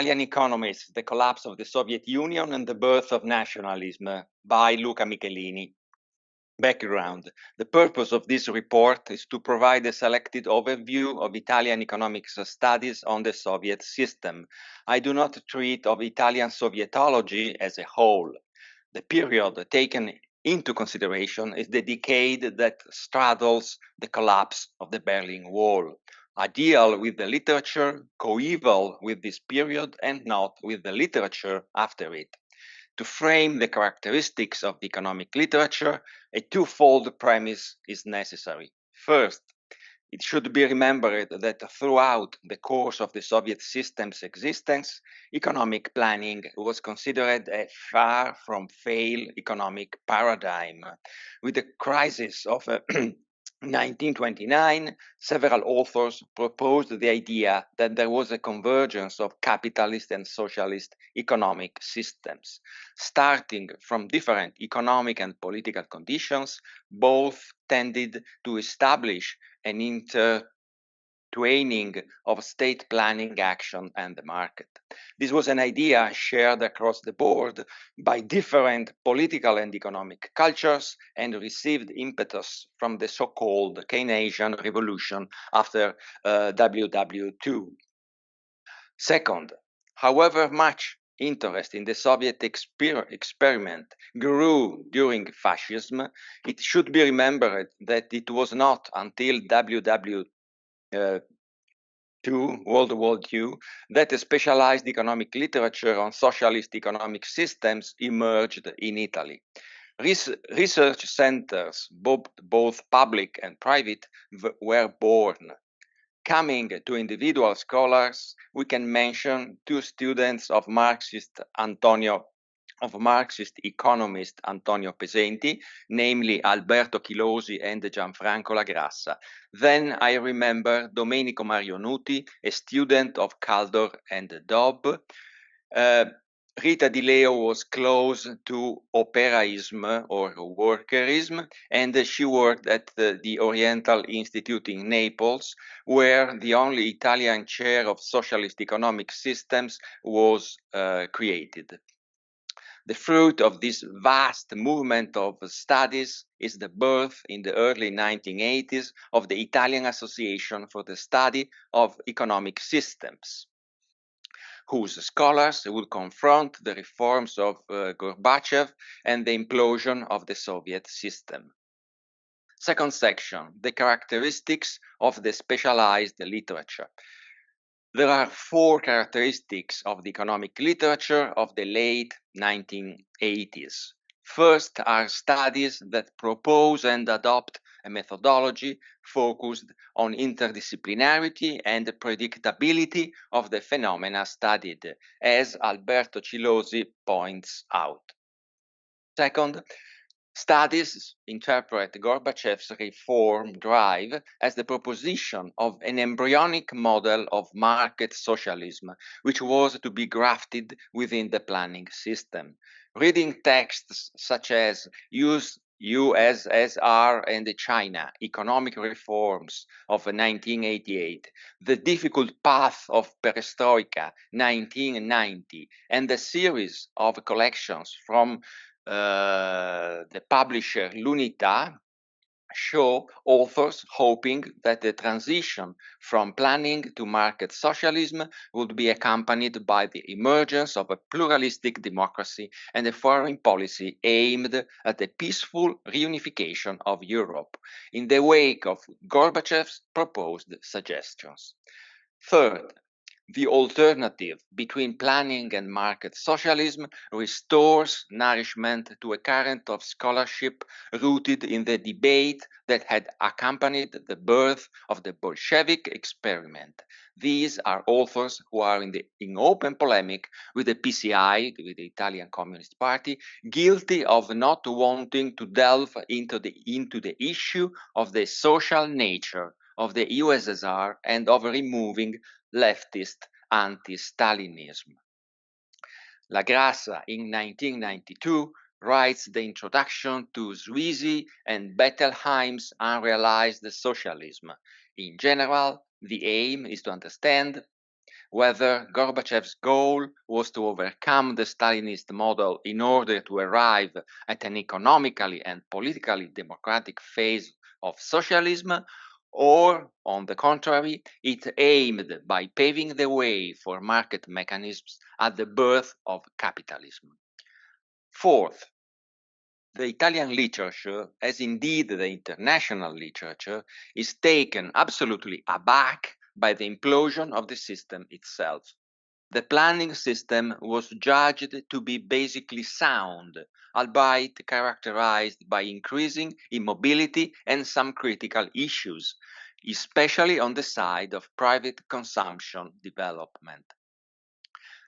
Italian Economists, The Collapse of the Soviet Union and the Birth of Nationalism by Luca Michelini. Background. The purpose of this report is to provide a selected overview of Italian economics studies on the Soviet system. I do not treat of Italian Sovietology as a whole. The period taken into consideration is the decade that straddles the collapse of the Berlin Wall. I deal with the literature coeval with this period and not with the literature after it. To frame the characteristics of the economic literature, a twofold premise is necessary. First, it should be remembered that throughout the course of the Soviet system's existence, economic planning was considered a far from fail economic paradigm. With the crisis of 1929, several authors proposed the idea that there was a convergence of capitalist and socialist economic systems. Starting from different economic and political conditions, both tended to establish an intertwining of state planning action and the market. This was an idea shared across the board by different political and economic cultures and received impetus from the so-called Keynesian revolution after WW2. Second, however much interest in the Soviet experiment grew during fascism, it should be remembered that it was not until World War II, that a specialized economic literature on socialist economic systems emerged in Italy. Research centers, both public and private, were born. Coming to individual scholars, we can mention two students of Marxist economist Antonio Pesenti, namely Alberto Chilosi and Gianfranco La Grassa. Then I remember Domenico Marionuti, a student of Kaldor and Dobb. Rita Di Leo was close to operaism or workerism, and she worked at the Oriental Institute in Naples, where the only Italian chair of socialist economic systems was created. The fruit of this vast movement of studies is the birth in the early 1980s of the Italian Association for the Study of Economic Systems, whose scholars will confront the reforms of Gorbachev and the implosion of the Soviet system. Second section, the characteristics of the specialized literature. There are four characteristics of the economic literature of the late 1980s. First are studies that propose and adopt a methodology focused on interdisciplinarity and predictability of the phenomena studied, as Alberto Chilosi points out. Second, studies interpret Gorbachev's reform drive as the proposition of an embryonic model of market socialism, which was to be grafted within the planning system. Reading texts such as USSR and China, Economic Reforms of 1988, The Difficult Path of Perestroika, 1990, and a series of collections from the publisher L'Unità show authors hoping that the transition from planning to market socialism would be accompanied by the emergence of a pluralistic democracy and a foreign policy aimed at the peaceful reunification of Europe in the wake of Gorbachev's proposed suggestions. Third, the alternative between planning and market socialism restores nourishment to a current of scholarship rooted in the debate that had accompanied the birth of the Bolshevik experiment. These are authors who are in open polemic with the PCI, with the Italian Communist Party, guilty of not wanting to delve into the issue of the social nature of the USSR and of removing leftist anti-Stalinism. La Grassa in 1992 writes the introduction to Sweezy and Bettelheim's Unrealized Socialism. In general, the aim is to understand whether Gorbachev's goal was to overcome the Stalinist model in order to arrive at an economically and politically democratic phase of socialism, or, on the contrary, it aimed by paving the way for market mechanisms at the birth of capitalism. Fourth, the Italian literature, as indeed the international literature, is taken absolutely aback by the implosion of the system itself. The planning system was judged to be basically sound, albeit characterized by increasing immobility and some critical issues, especially on the side of private consumption development.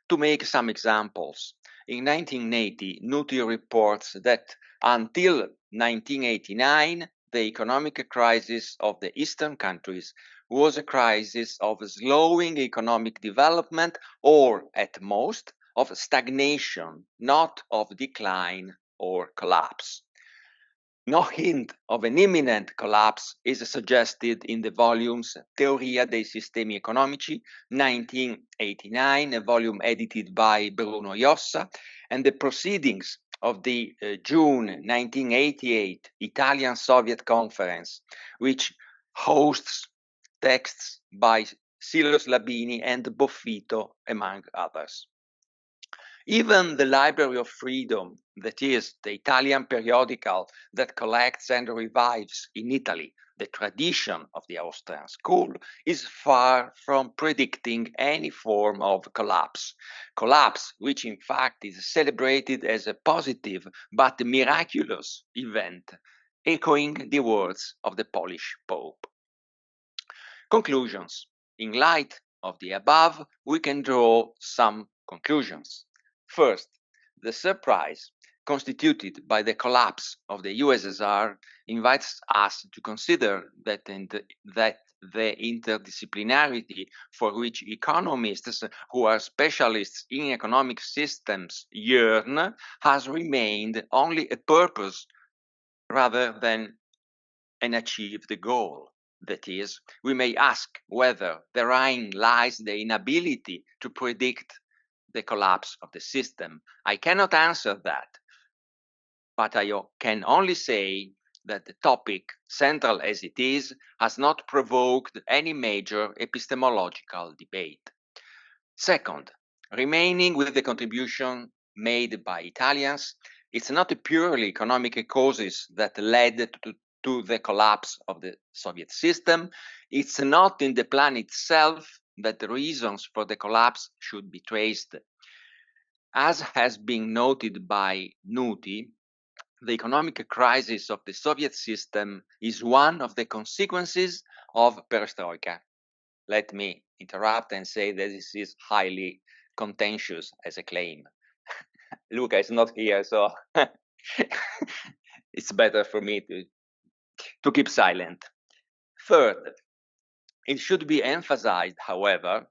To make some examples, in 1980, Nuti reports that until 1989, the economic crisis of the Eastern countries was a crisis of slowing economic development or, at most, of stagnation, not of decline or collapse. No hint of an imminent collapse is suggested in the volumes Teoria dei sistemi economici, 1989, a volume edited by Bruno Iossa, and the proceedings of the June 1988 Italian-Soviet Conference, which hosts texts by Silios Labini and Boffito, among others. Even the Library of Freedom, that is, the Italian periodical that collects and revives in Italy the tradition of the Austrian school, is far from predicting any form of collapse. Collapse, which in fact is celebrated as a positive but miraculous event, echoing the words of the Polish Pope. Conclusions. In light of the above, we can draw some conclusions. First, the surprise constituted by the collapse of the USSR invites us to consider that the interdisciplinarity for which economists who are specialists in economic systems yearn has remained only a purpose rather than an achieved goal. That is, we may ask whether therein lies the inability to predict the collapse of the system. I cannot answer that, but I can only say that the topic, central as it is, has not provoked any major epistemological debate. Second, remaining with the contribution made by Italians, it's not purely economic causes that led to the collapse of the Soviet system. It's not in the plan itself that the reasons for the collapse should be traced. As has been noted by Nuti, the economic crisis of the Soviet system is one of the consequences of perestroika. Let me interrupt and say that this is highly contentious as a claim. Luca is not here, so it's better for me to keep silent. Third, it should be emphasized, however,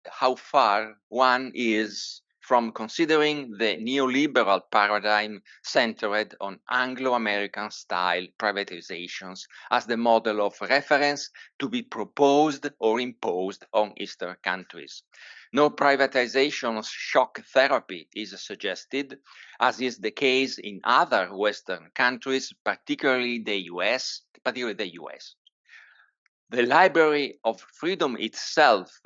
how far one is from considering the neoliberal paradigm centered on Anglo-American style privatizations as the model of reference to be proposed or imposed on Eastern countries. No privatization shock therapy is suggested, as is the case in other Western countries, particularly the US. The Library of Freedom itself,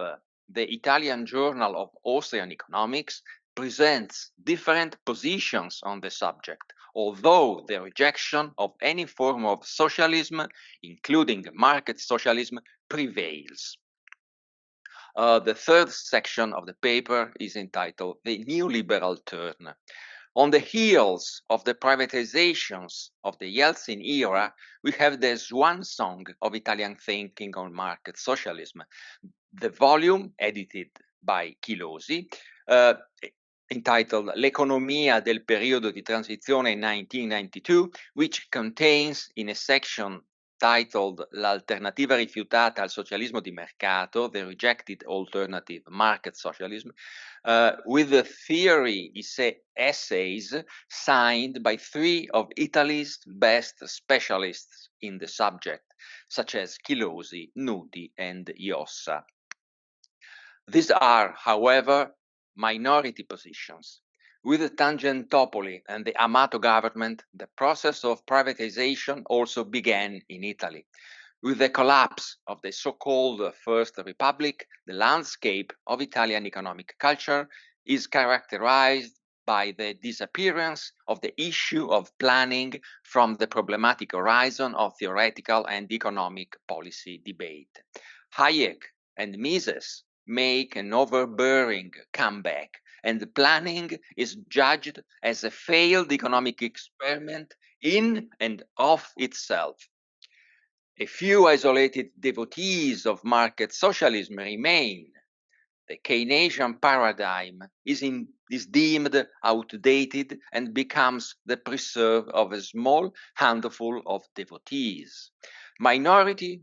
the Italian Journal of Austrian Economics, presents different positions on the subject, although the rejection of any form of socialism, including market socialism, prevails. The third section of the paper is entitled The Neoliberal Turn. On the heels of the privatizations of the Yeltsin era, we have the swan song of Italian thinking on market socialism. The volume, edited by Chilosi, entitled L'economia del periodo di transizione 1992, which contains in a section titled L'alternativa rifiutata al socialismo di mercato, the rejected alternative market socialism, with the theory essays signed by three of Italy's best specialists in the subject, such as Chilosi, Nuti, and Iossa. These are, however, minority positions. With Tangentopoli and the Amato government, the process of privatization also began in Italy. With the collapse of the so-called First Republic, the landscape of Italian economic culture is characterized by the disappearance of the issue of planning from the problematic horizon of theoretical and economic policy debate. Hayek and Mises make an overbearing comeback, and the planning is judged as a failed economic experiment in and of itself. A few isolated devotees of market socialism remain. The Keynesian paradigm is deemed outdated and becomes the preserve of a small handful of devotees. Minority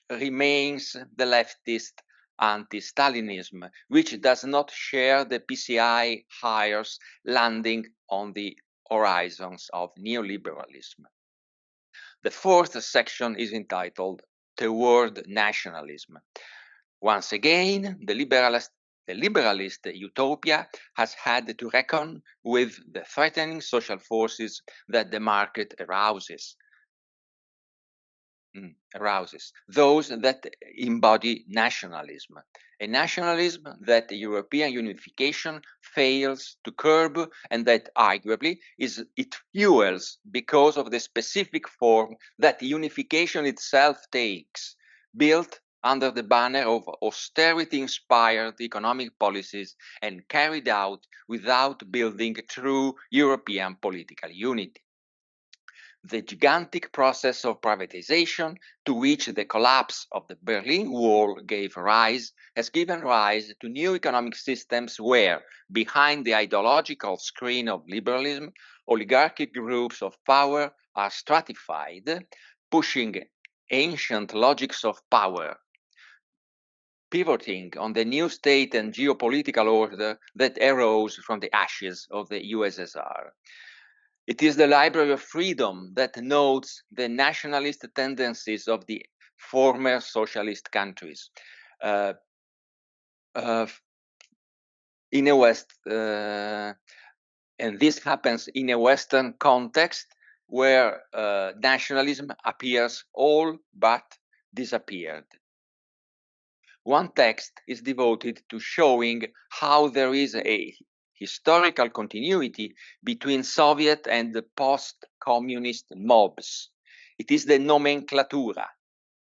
remains the leftist anti-Stalinism, which does not share the PCI hires landing on the horizons of neoliberalism. The fourth section is entitled Toward Nationalism. Once again, the liberalist utopia has had to reckon with the threatening social forces that the market arouses, those that embody nationalism, a nationalism that European unification fails to curb and that arguably it fuels because of the specific form that unification itself takes, built under the banner of austerity-inspired economic policies and carried out without building true European political unity. The gigantic process of privatization to which the collapse of the Berlin Wall gave rise has given rise to new economic systems where, behind the ideological screen of liberalism, oligarchic groups of power are stratified, pushing ancient logics of power, pivoting on the new state and geopolitical order that arose from the ashes of the USSR. It is the Library of Freedom that notes the nationalist tendencies of the former socialist countries. In a West, and this happens in a Western context where nationalism appears all but disappeared. One text is devoted to showing how there is a historical continuity between Soviet and post-communist mobs. It is the nomenclatura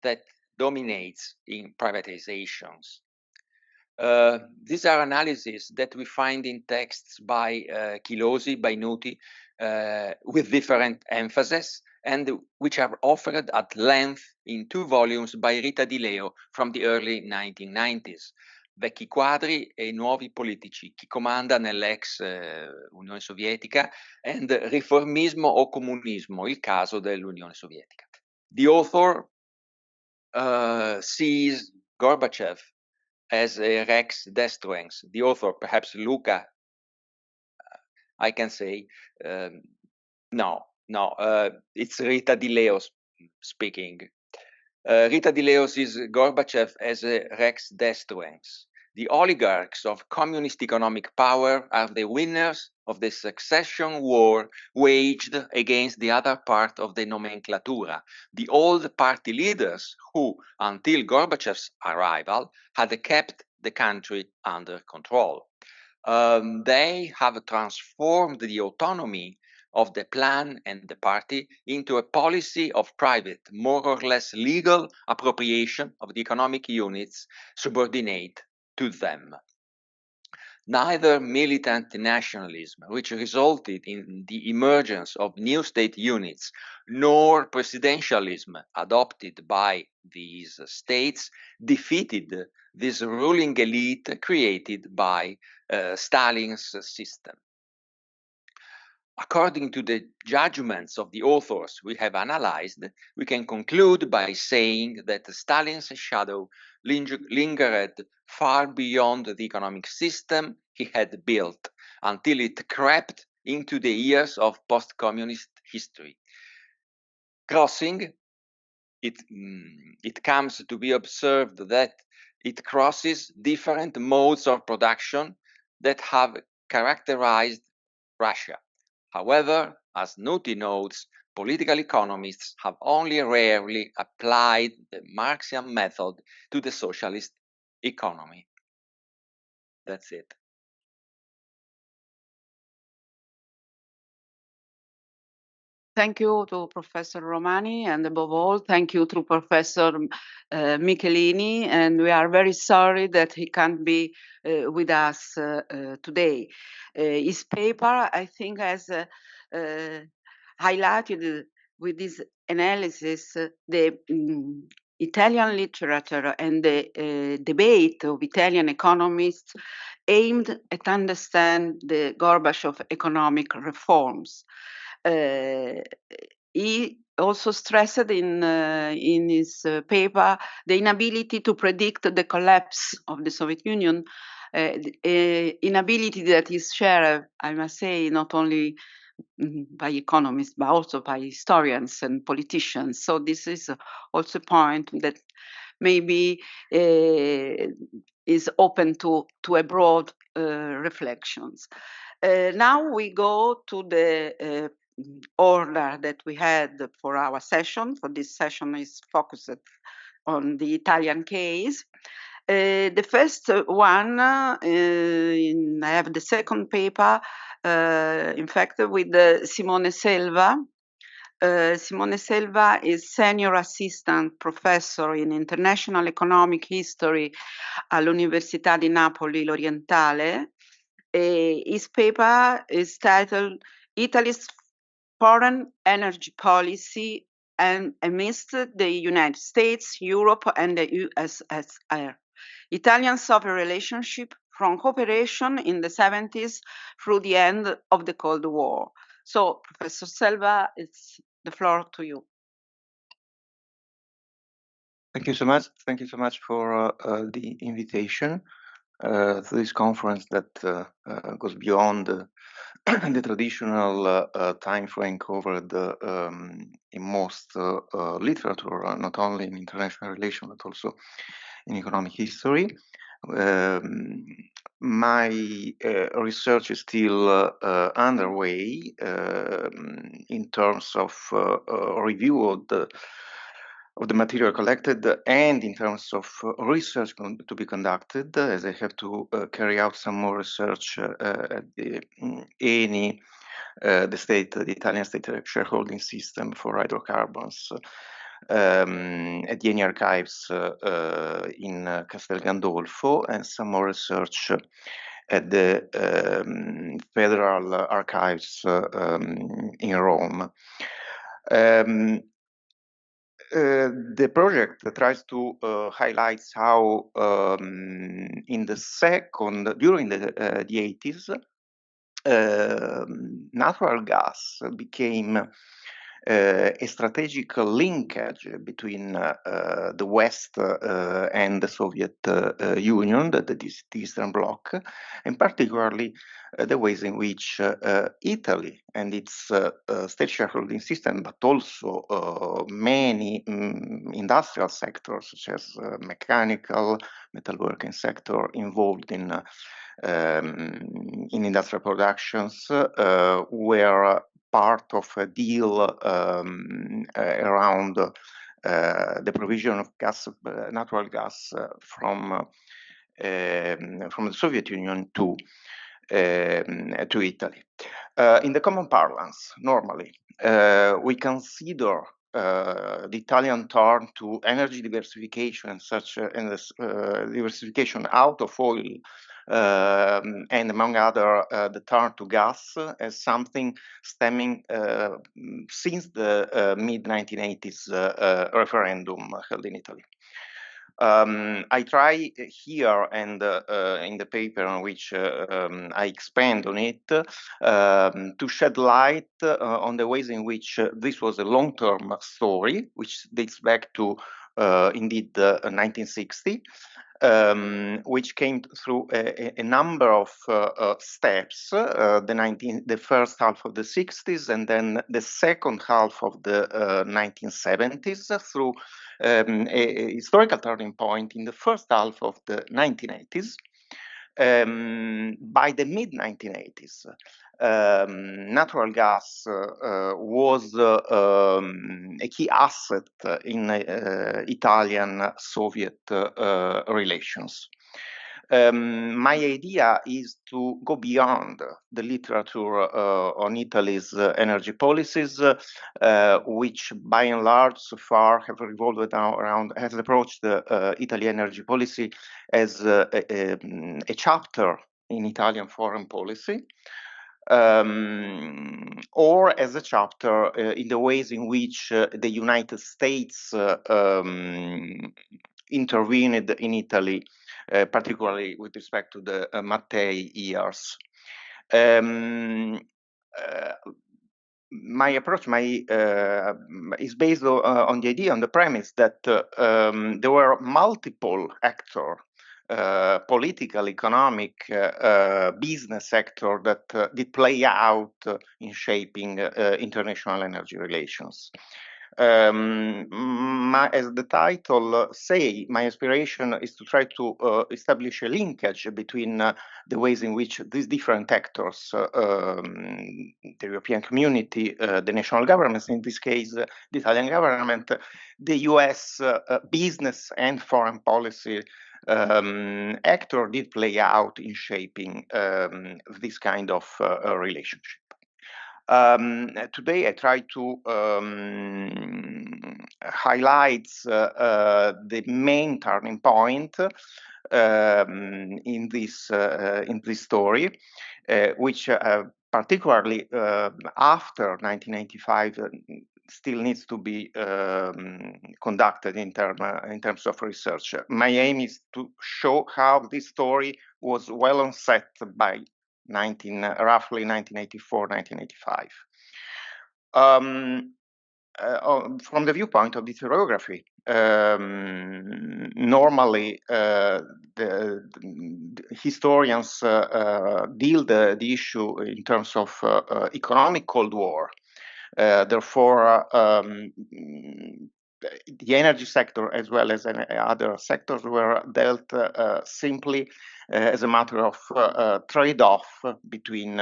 that dominates in privatizations. These are analyses that we find in texts by Chilosi, by Nuti, with different emphasis, and which are offered at length in 2 volumes by Rita Di Leo from the early 1990s. Vecchi quadri e nuovi politici, chi comanda nell'ex Unione Sovietica, and Riformismo o Comunismo, il caso dell'Unione Sovietica. The author sees Gorbachev as a Rex Destruens. The author, perhaps Luca, I can say, no, it's Rita Di Leo speaking. Rita Di Leo sees Gorbachev as a Rex Destruens. The oligarchs of communist economic power are the winners of the succession war waged against the other part of the nomenclatura, the old party leaders who, until Gorbachev's arrival, had kept the country under control. They have transformed the autonomy of the plan and the party into a policy of private, more or less legal appropriation of the economic units subordinate to them. Neither militant nationalism, which resulted in the emergence of new state units, nor presidentialism adopted by these states defeated this ruling elite created by Stalin's system. According to the judgments of the authors we have analyzed, we can conclude by saying that Stalin's shadow lingered far beyond the economic system he had built until it crept into the years of post-communist history. Crossing, it comes to be observed that It crosses different modes of production that have characterized Russia. However, as Nuti notes, political economists have only rarely applied the Marxian method to the socialist economy. That's it. Thank you to Professor Romani, and above all, thank you to Professor Michelini, and we are very sorry that he can't be with us today. His paper, I think, has highlighted with this analysis the Italian literature and the debate of Italian economists aimed at understand the Gorbachev economic reforms. He also stressed in his paper the inability to predict the collapse of the Soviet Union, inability that is shared, I must say, not only by economists, but also by historians and politicians. So this is also a point that maybe is open to a broad reflections. Now we go to the order that we had for our session. For this session is focused on the Italian case. The first one, I have the second paper, in fact, with Simone Selva. Simone Selva is Senior Assistant Professor in International Economic History all'Università di Napoli L'Orientale. His paper is titled Italy's Foreign Energy Policy and amidst the United States, Europe, and the USSR. Italian-Soviet relationship from cooperation in the 70s through the end of the Cold War. So, Professor Selva, it's the floor to you. Thank you so much. Thank you so much for the invitation to this conference that goes beyond the traditional time frame covered in most literature, not only in international relations, but also in economic history. My research is still underway in terms of review of the material collected and in terms of research to be conducted, as I have to carry out some more research at the ENI, the Italian state shareholding system for hydrocarbons, at the ENI archives in Castel Gandolfo, and some more research at the Federal Archives in Rome. The project tries to highlight how during the 80s, natural gas became a strategic linkage between the West and the Soviet Union, the Eastern Bloc, and particularly the ways in which Italy and its state shareholding system, but also many industrial sectors, such as mechanical, metalworking sector, involved in industrial productions, were part of a deal around the provision of gas, natural gas from the Soviet Union to Italy. In the common parlance, normally, we consider the Italian turn to energy diversification, such as diversification out of oil, and among other, the turn to gas as something stemming since the mid-1980s referendum held in Italy. I try here and in the paper on which I expand on it to shed light on the ways in which this was a long-term story, which dates back to indeed 1960, which came through a number of steps, the first half of the 60s and then the second half of the 1970s, through a historical turning point in the first half of the 1980s. By the mid-1980s, natural gas was a key asset in Italian-Soviet relations. My idea is to go beyond the literature on Italy's energy policies, which by and large so far have revolved around, has approached the Italy energy policy as a chapter in Italian foreign policy, or as a chapter in the ways in which the United States intervened in Italy, particularly with respect to the Mattei years. My approach is based on the idea, on the premise that there were multiple actors, political, economic, business sector that did play out in shaping international energy relations. As the title say, my aspiration is to try to establish a linkage between the ways in which these different actors, the European community, the national governments, in this case, the Italian government, the US business and foreign policy actor did play out in shaping this kind of relationship. Today I try to highlight the main turning point in this story, which particularly after 1995 still needs to be conducted in terms of research. My aim is to show how this story was well onset by roughly 1984, 1985. From the viewpoint of the historiography, normally the historians deal the issue in terms of economic Cold War. Therefore, the energy sector as well as other sectors were dealt simply as a matter of trade-off between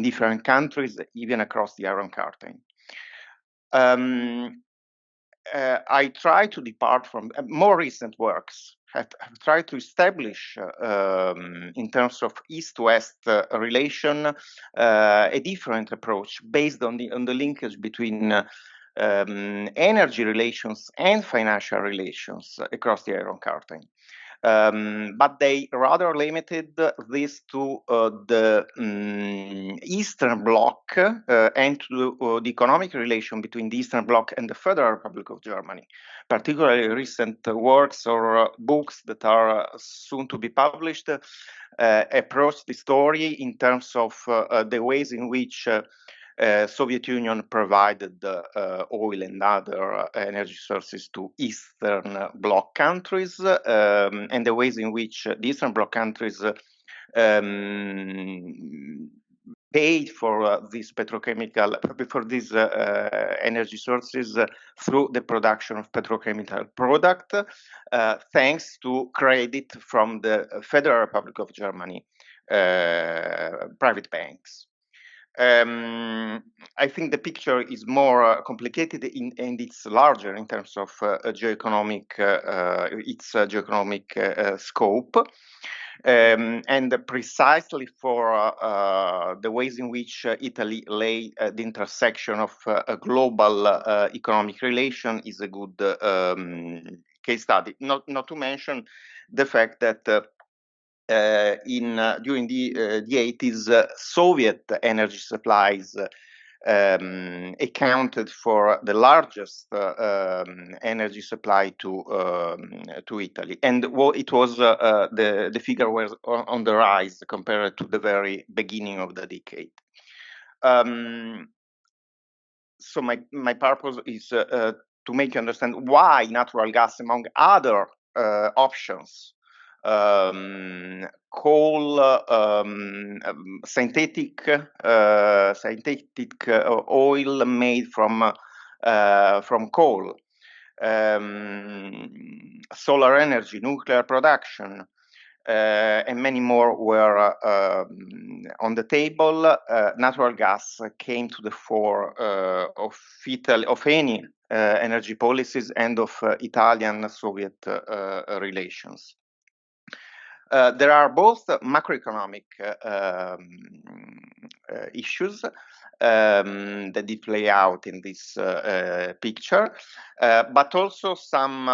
different countries, even across the Iron Curtain. I try to depart from more recent works. Have tried to establish, in terms of East-West relation, a different approach based on the linkage between energy relations and financial relations across the Iron Curtain. But they rather limited this to the Eastern Bloc and to the economic relation between the Eastern Bloc and the Federal Republic of Germany. Particularly recent works or books that are soon to be published approach the story in terms of the ways in which Soviet Union provided oil and other energy sources to Eastern Bloc countries, and the ways in which the Eastern Bloc countries paid for these energy sources through the production of petrochemical product, thanks to credit from the Federal Republic of Germany private banks. I think the picture is more complicated and it's larger in terms of its geoeconomic scope. And precisely for the ways in which Italy lay at the intersection of a global economic relation is a good case study. Not to mention the fact that during the 80s, Soviet energy supplies accounted for the largest energy supply to Italy, and it was the figure was on the rise compared to the very beginning of the decade. So my purpose is to make you understand why natural gas, among other options. Coal, synthetic oil made from coal, solar energy, nuclear production, and many more were on the table. Natural gas came to the fore of any energy policies and of Italian-Soviet relations. There are both macroeconomic issues that did play out in this picture, but also some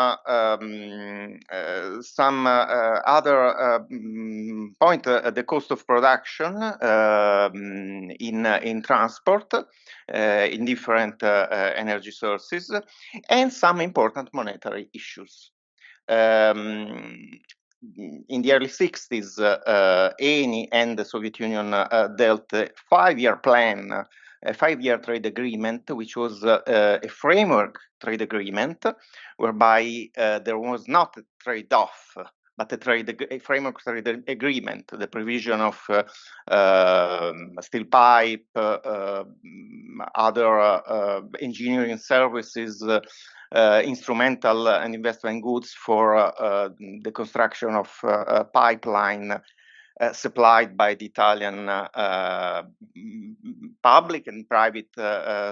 other point, the cost of production in transport, in different energy sources, and some important monetary issues. In the early 60s, Eni and the Soviet Union dealt a 5-year plan, a 5-year trade agreement, which was a framework trade agreement, whereby there was not a trade-off, but a framework trade agreement, the provision of steel pipe, other engineering services, instrumental and investment goods for the construction of a pipeline supplied by the Italian public and private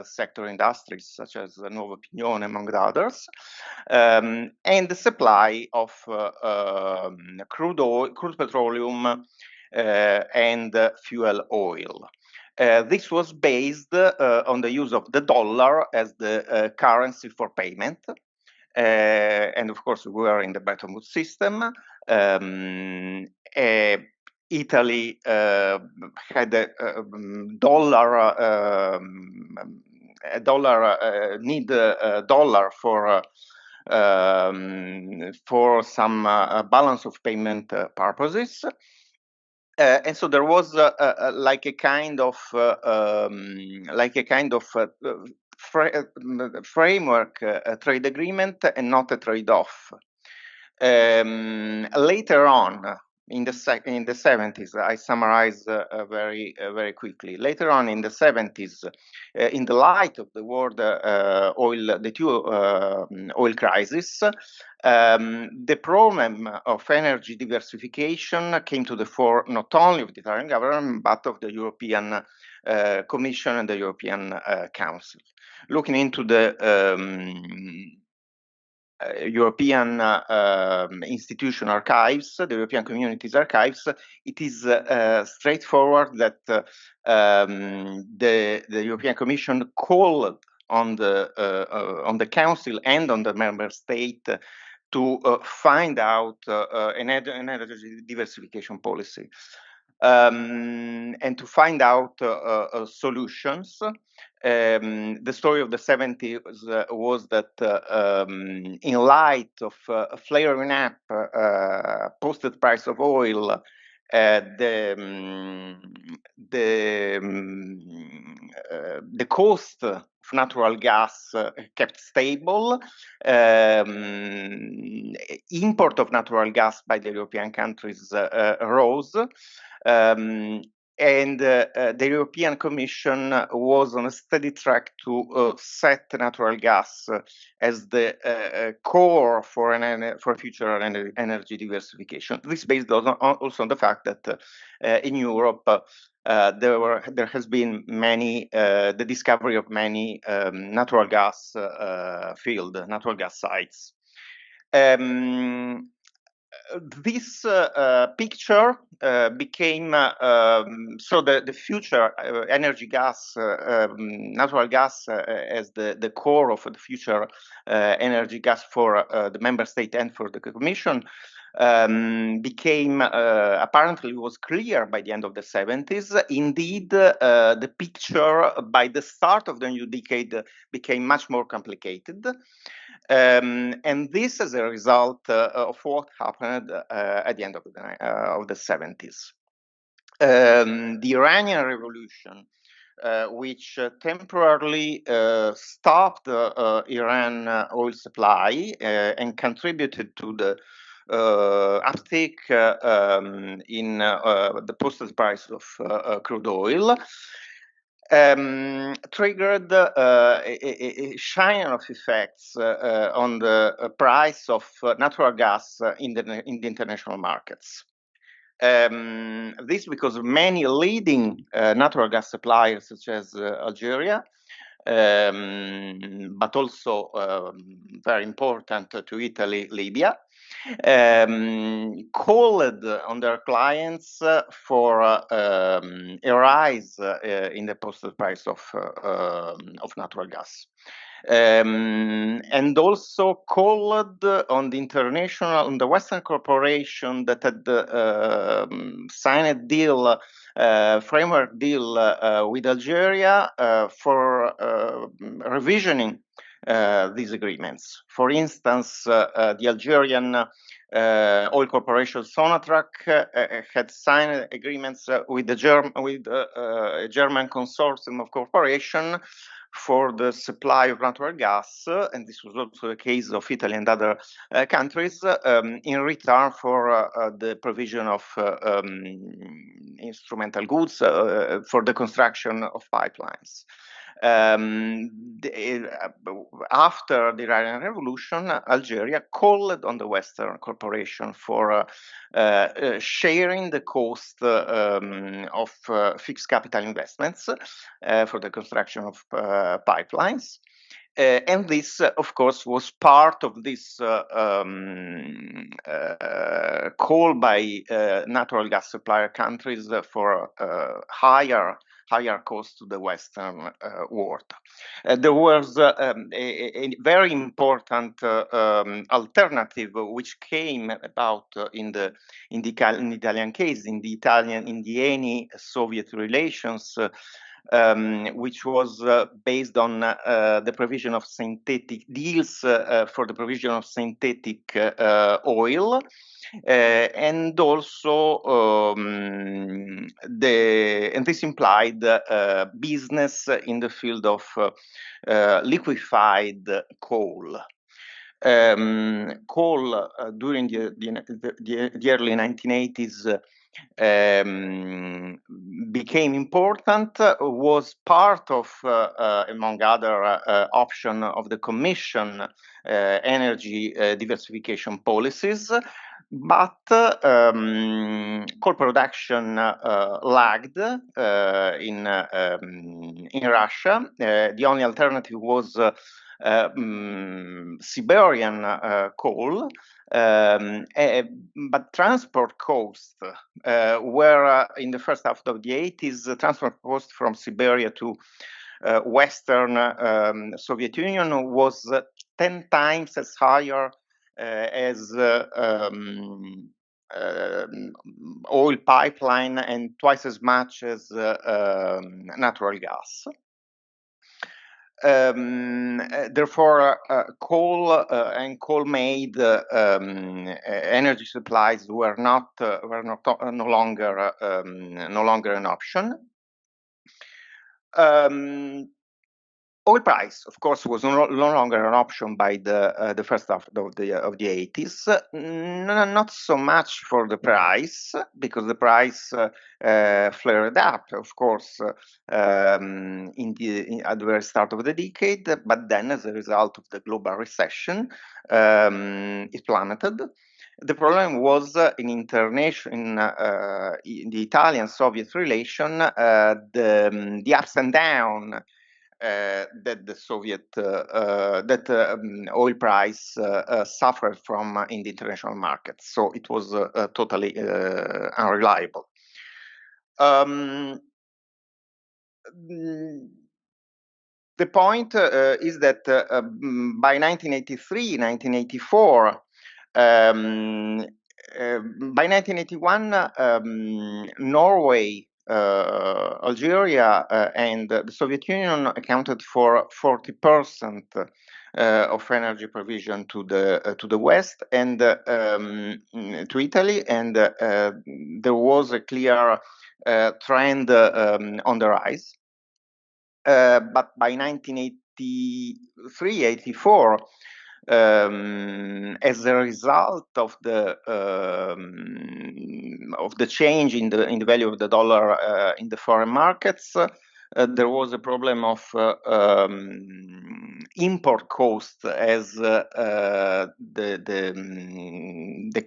sector industries, such as Nuovo Pignone, among others, and the supply of crude petroleum and fuel oil. This was based on the use of the dollar as the currency for payment. And of course, we were in the Bretton Woods system. Italy had a dollar for some balance of payment purposes. And so there was like a kind of framework trade agreement and not a trade-off. Later on, in the 70s, I summarize very quickly. Later on in the 70s, in the light of the world oil crisis, the problem of energy diversification came to the fore not only of the Italian government, but of the European Commission and the European Council. Looking into the European institution archives, the European Communities archives, it is straightforward that the European Commission called on the Council and on the member state to find out an energy diversification policy and to find out solutions. The story of the 70s was that in light of flaring up posted price of oil, the cost of natural gas kept stable. Import of natural gas by the European countries rose. And the European Commission was on a steady track to set natural gas as the core for future energy diversification. This based also on the fact that in Europe there has been the discovery of many natural gas sites. This picture became so the future energy gas, natural gas as the core of the future energy gas for the member state and for the Commission became apparently was clear by the end of the 70s. Indeed, the picture by the start of the new decade became much more complicated. And this is a result of what happened at the end of the 70s. The Iranian Revolution, which temporarily stopped Iran oil supply and contributed to the uptick in the posted price of crude oil. Triggered a chain of effects on the price of natural gas in the international markets. This because many leading natural gas suppliers, such as Algeria, but also very important to Italy, Libya, called on their clients for a rise in the posted price of natural gas. And also called on the Western corporation that had signed a deal, framework deal with Algeria for revisioning these agreements. For instance, the Algerian oil corporation Sonatrach had signed agreements with a German consortium of corporations for the supply of natural gas, and this was also the case of Italy and other countries, in return for the provision of instrumental goods for the construction of pipelines. After the Iranian Revolution, Algeria called on the Western corporation for sharing the cost of fixed capital investments for the construction of pipelines. And this, of course, was part of this call by natural gas supplier countries for higher cost to the Western world. There was a very important alternative which came about in the Italian case, in the any Soviet relations, which was based on the provision of synthetic deals for the provision of synthetic oil. And also and this implied business in the field of liquefied coal. Coal during the early 1980s became important, was part of, among other option of the Commission energy diversification policies. But coal production lagged in Russia. The only alternative was Siberian coal, but transport costs were in the first half of the 80s, transport costs from Siberia to Western Soviet Union was 10 times as higher as oil pipeline and twice as much as natural gas. Therefore, coal and coal-made energy supplies were no longer an option. Oil price, of course, was no longer an option by the first half of the 80s. Not so much for the price, because the price flared up, of course, at the very start of the decade. But then, as a result of the global recession, it plummeted. The problem was in the Italian-Soviet relation, the ups and downs that the Soviet oil price suffered from in the international market. So it was totally unreliable. The point is that by 1983, 1984, by 1981, Norway, Algeria, and the Soviet Union accounted for 40% of energy provision to the West and to Italy, and there was a clear trend on the rise. But by 1983-84, as a result of the change in the value of the dollar in the foreign markets, there was a problem of import cost, as the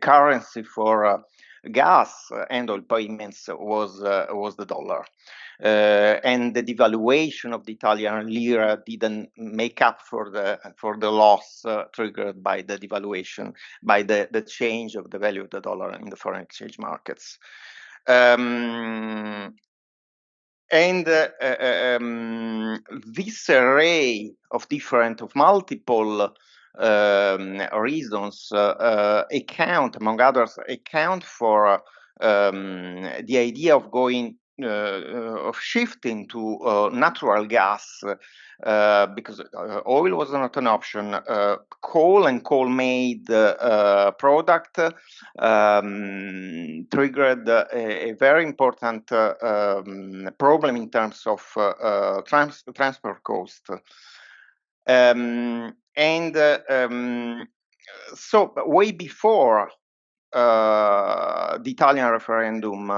currency for gas and oil payments was the dollar. And the devaluation of the Italian lira didn't make up for the loss triggered by the devaluation, by the change of the value of the dollar in the foreign exchange markets. And this array of multiple reasons account, among others, for the idea of of shifting to natural gas, because oil was not an option. Coal and coal-made product triggered a very important problem in terms of transport cost. So way before the Italian referendum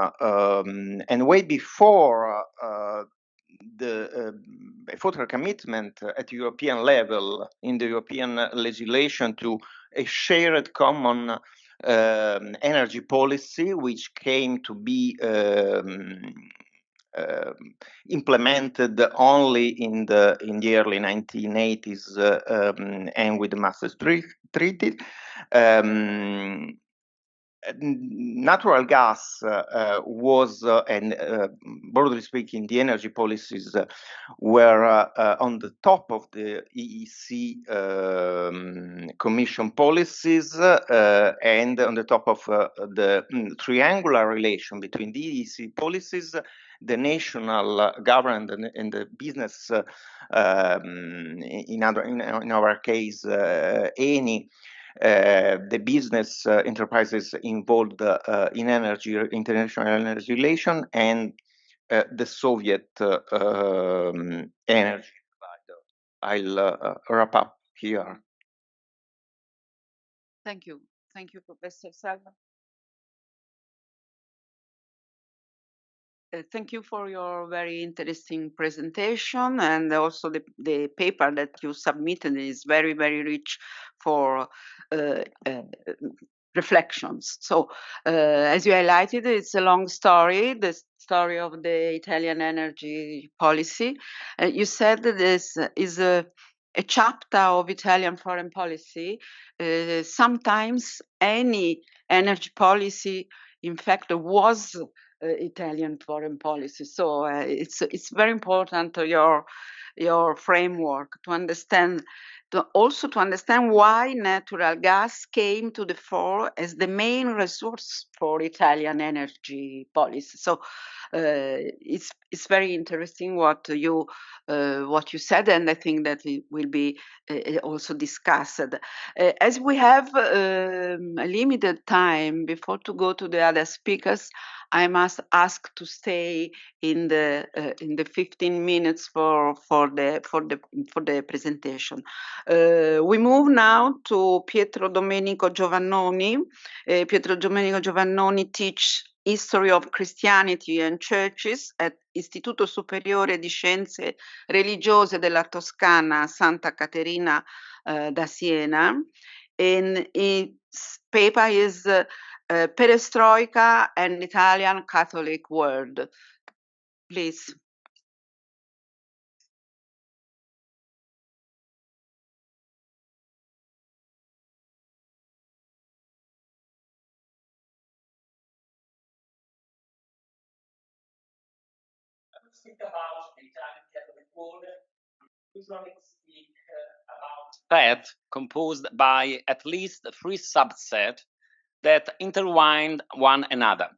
and way before the further commitment at European level in the European legislation to a shared common energy policy, which came to be implemented only in the early 1980s and with the Maastricht Treaty. Natural gas was, and broadly speaking, the energy policies were on the top of the EEC Commission policies and on the top of the triangular relation between the EEC policies, the national government, and the business, in our case, Eni. The business enterprises involved in international energy relation, and the Soviet energy provider. I'll wrap up here. Thank you. Thank you, Professor Salva. Thank you for your very interesting presentation, and also the paper that you submitted is very, very rich for reflections. So, as you highlighted, it's a long story, the story of the Italian energy policy. You said that this is a chapter of Italian foreign policy. Sometimes any energy policy, in fact, was Italian foreign policy. So it's very important your framework to understand, also to understand why natural gas came to the fore as the main resource for Italian energy policy. So it's very interesting what you said, and I think that it will be also discussed. As we have a limited time before to go to the other speakers, I must ask to stay in the 15 minutes for the presentation. We move now to Pietro Domenico Giovannoni. Pietro Domenico Giovannoni teaches History of Christianity and Churches at Istituto Superiore di Scienze Religiose della Toscana, Santa Caterina da Siena. And its paper is Perestroika and Italian Catholic World. Please. Speak about the Italian Catholic world. Usually speak about threads composed by at least 3 subsets that intertwined one another.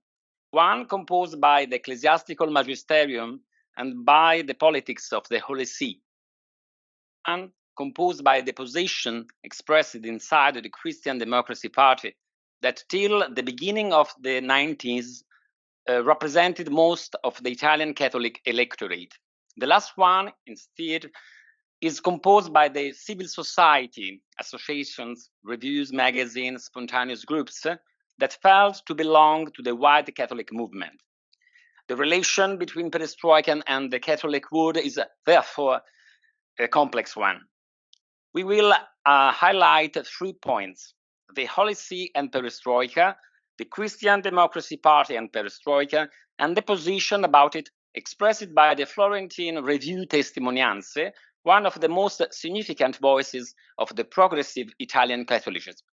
One composed by the ecclesiastical magisterium and by the politics of the Holy See. One composed by the position expressed inside the Christian Democracy Party that till the beginning of the 90s represented most of the Italian Catholic electorate. The last one, instead, is composed by the civil society, associations, reviews, magazines, spontaneous groups that felt to belong to the wide Catholic movement. The relation between perestroika and the Catholic world is therefore a complex one. We will highlight 3 points: the Holy See and perestroika, the Christian Democracy Party and perestroika, and the position about it expressed by the Florentine Review Testimonianze, one of the most significant voices of the progressive Italian Catholicism.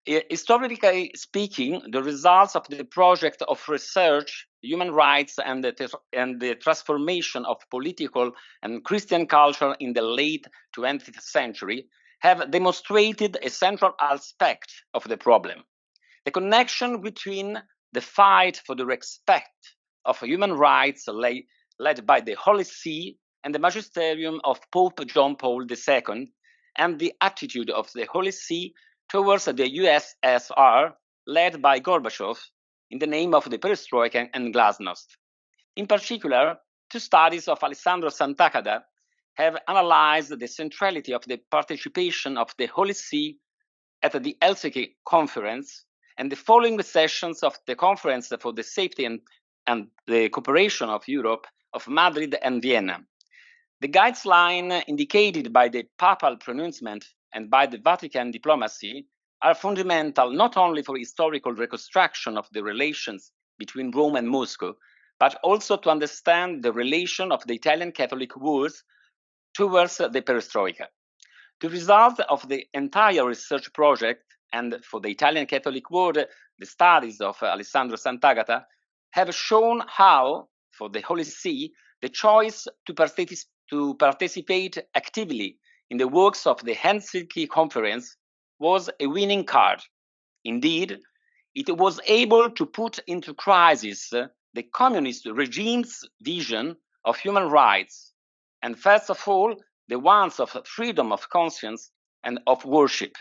Historically speaking, the results of the project of research, human rights, and the transformation of political and Christian culture in the late 20th century have demonstrated a central aspect of the problem: the connection between the fight for the respect of human rights led by the Holy See and the magisterium of Pope John Paul II, and the attitude of the Holy See towards the USSR led by Gorbachev in the name of the perestroika and glasnost. In particular, 2 studies of Alessandro Santagata have analyzed the centrality of the participation of the Holy See at the Helsinki Conference and the following sessions of the Conference for the Safety and the Cooperation of Europe of Madrid and Vienna. The guidelines indicated by the papal pronouncement and by the Vatican diplomacy are fundamental not only for historical reconstruction of the relations between Rome and Moscow, but also to understand the relation of the Italian Catholic world towards the perestroika. The result of the entire research project, and for the Italian Catholic world, the studies of Alessandro Santagata, have shown how, for the Holy See, the choice to participate actively in the works of the Helsinki Conference was a winning card. Indeed, it was able to put into crisis the communist regime's vision of human rights, and first of all, the ones of freedom of conscience and of worship.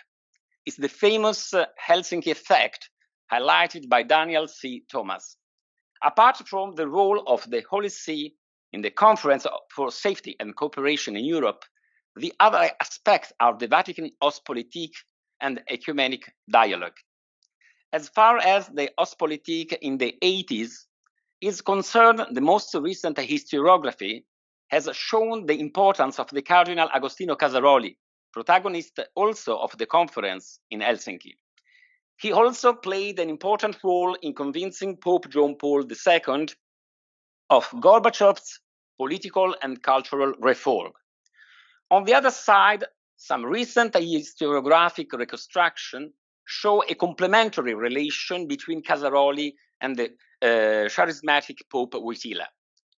It's the famous Helsinki effect highlighted by Daniel C. Thomas. Apart from the role of the Holy See in the Conference for Safety and Cooperation in Europe, the other aspects are the Vatican Ostpolitik and ecumenic dialogue. As far as the Ostpolitik in the 80s is concerned, the most recent historiography has shown the importance of the Cardinal Agostino Casaroli, protagonist also of the conference in Helsinki. He also played an important role in convincing Pope John Paul II of Gorbachev's political and cultural reform. On the other side, some recent historiographic reconstruction show a complementary relation between Casaroli and the charismatic Pope Wojtyla.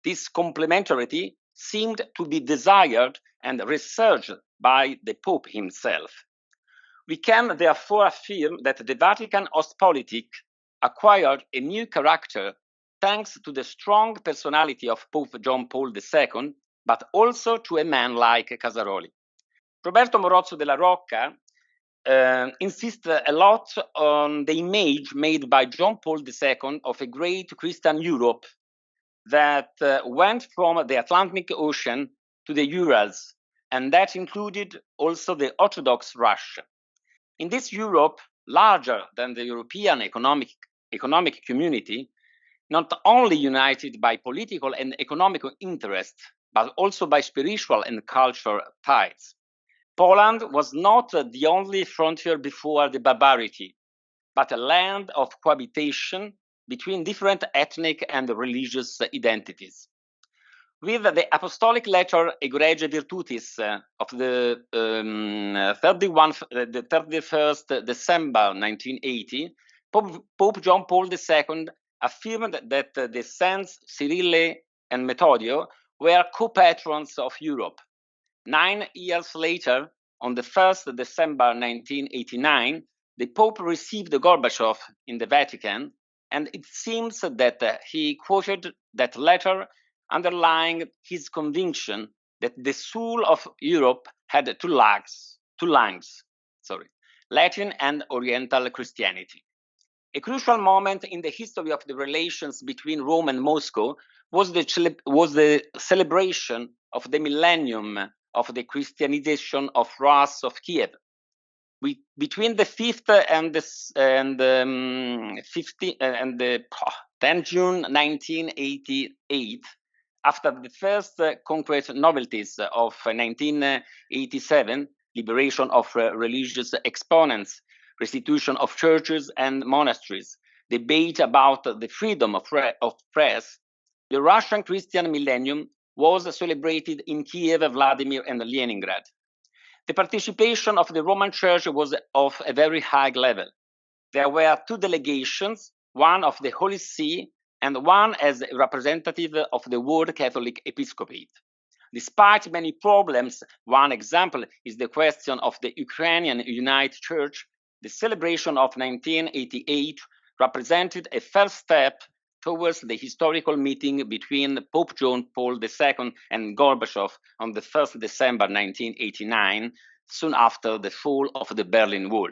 This complementarity seemed to be desired and researched by the Pope himself. We can therefore affirm that the Vatican Ostpolitik acquired a new character thanks to the strong personality of Pope John Paul II, but also to a man like Casaroli. Roberto Morozzo della Rocca insists a lot on the image made by John Paul II of a great Christian Europe that went from the Atlantic Ocean to the Urals, and that included also the Orthodox Russia. In this Europe, larger than the European economic community, not only united by political and economic interests, but also by spiritual and cultural ties. Poland was not the only frontier before the barbarity, but a land of cohabitation between different ethnic and religious identities. With the apostolic letter Egregiae Virtutis of the 31st December 1980, Pope John Paul II affirmed that the saints Cyrille and Metodio were co-patrons of Europe. 9 years later, on the 1st December 1989, the Pope received Gorbachev in the Vatican, and it seems that he quoted that letter underlying his conviction that the soul of Europe had two lungs, Latin and Oriental Christianity. A crucial moment in the history of the relations between Rome and Moscow was the celebration of the millennium of the Christianization of Rus of Kiev. Between the 5th and the 10 June 1988, after the first concrete novelties of 1987, liberation of religious exponents, restitution of churches and monasteries, debate about the freedom of press, the Russian Christian millennium was celebrated in Kiev, Vladimir, and Leningrad. The participation of the Roman Church was of a very high level. There were 2 delegations, one of the Holy See and one as a representative of the World Catholic Episcopate. Despite many problems, one example is the question of the Ukrainian United Church, the celebration of 1988 represented a first step towards the historical meeting between Pope John Paul II and Gorbachev on the 1st December 1989, soon after the fall of the Berlin Wall.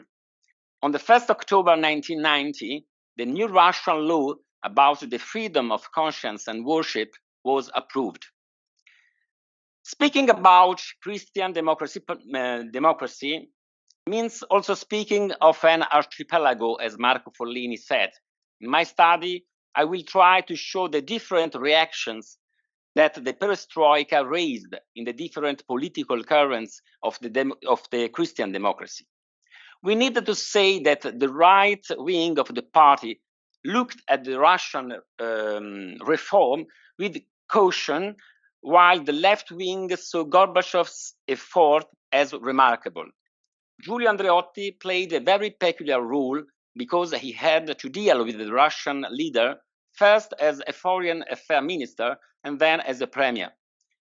On the 1st October 1990, the new Russian law about the freedom of conscience and worship was approved. Speaking about Christian democracy means also speaking of an archipelago, as Marco Follini said. In my study, I will try to show the different reactions that the perestroika raised in the different political currents of the Christian democracy. We need to say that the right wing of the party looked at the Russian reform with caution, while the left wing saw Gorbachev's effort as remarkable. Giulio Andreotti played a very peculiar role because he had to deal with the Russian leader first as a foreign affairs minister and then as a premier.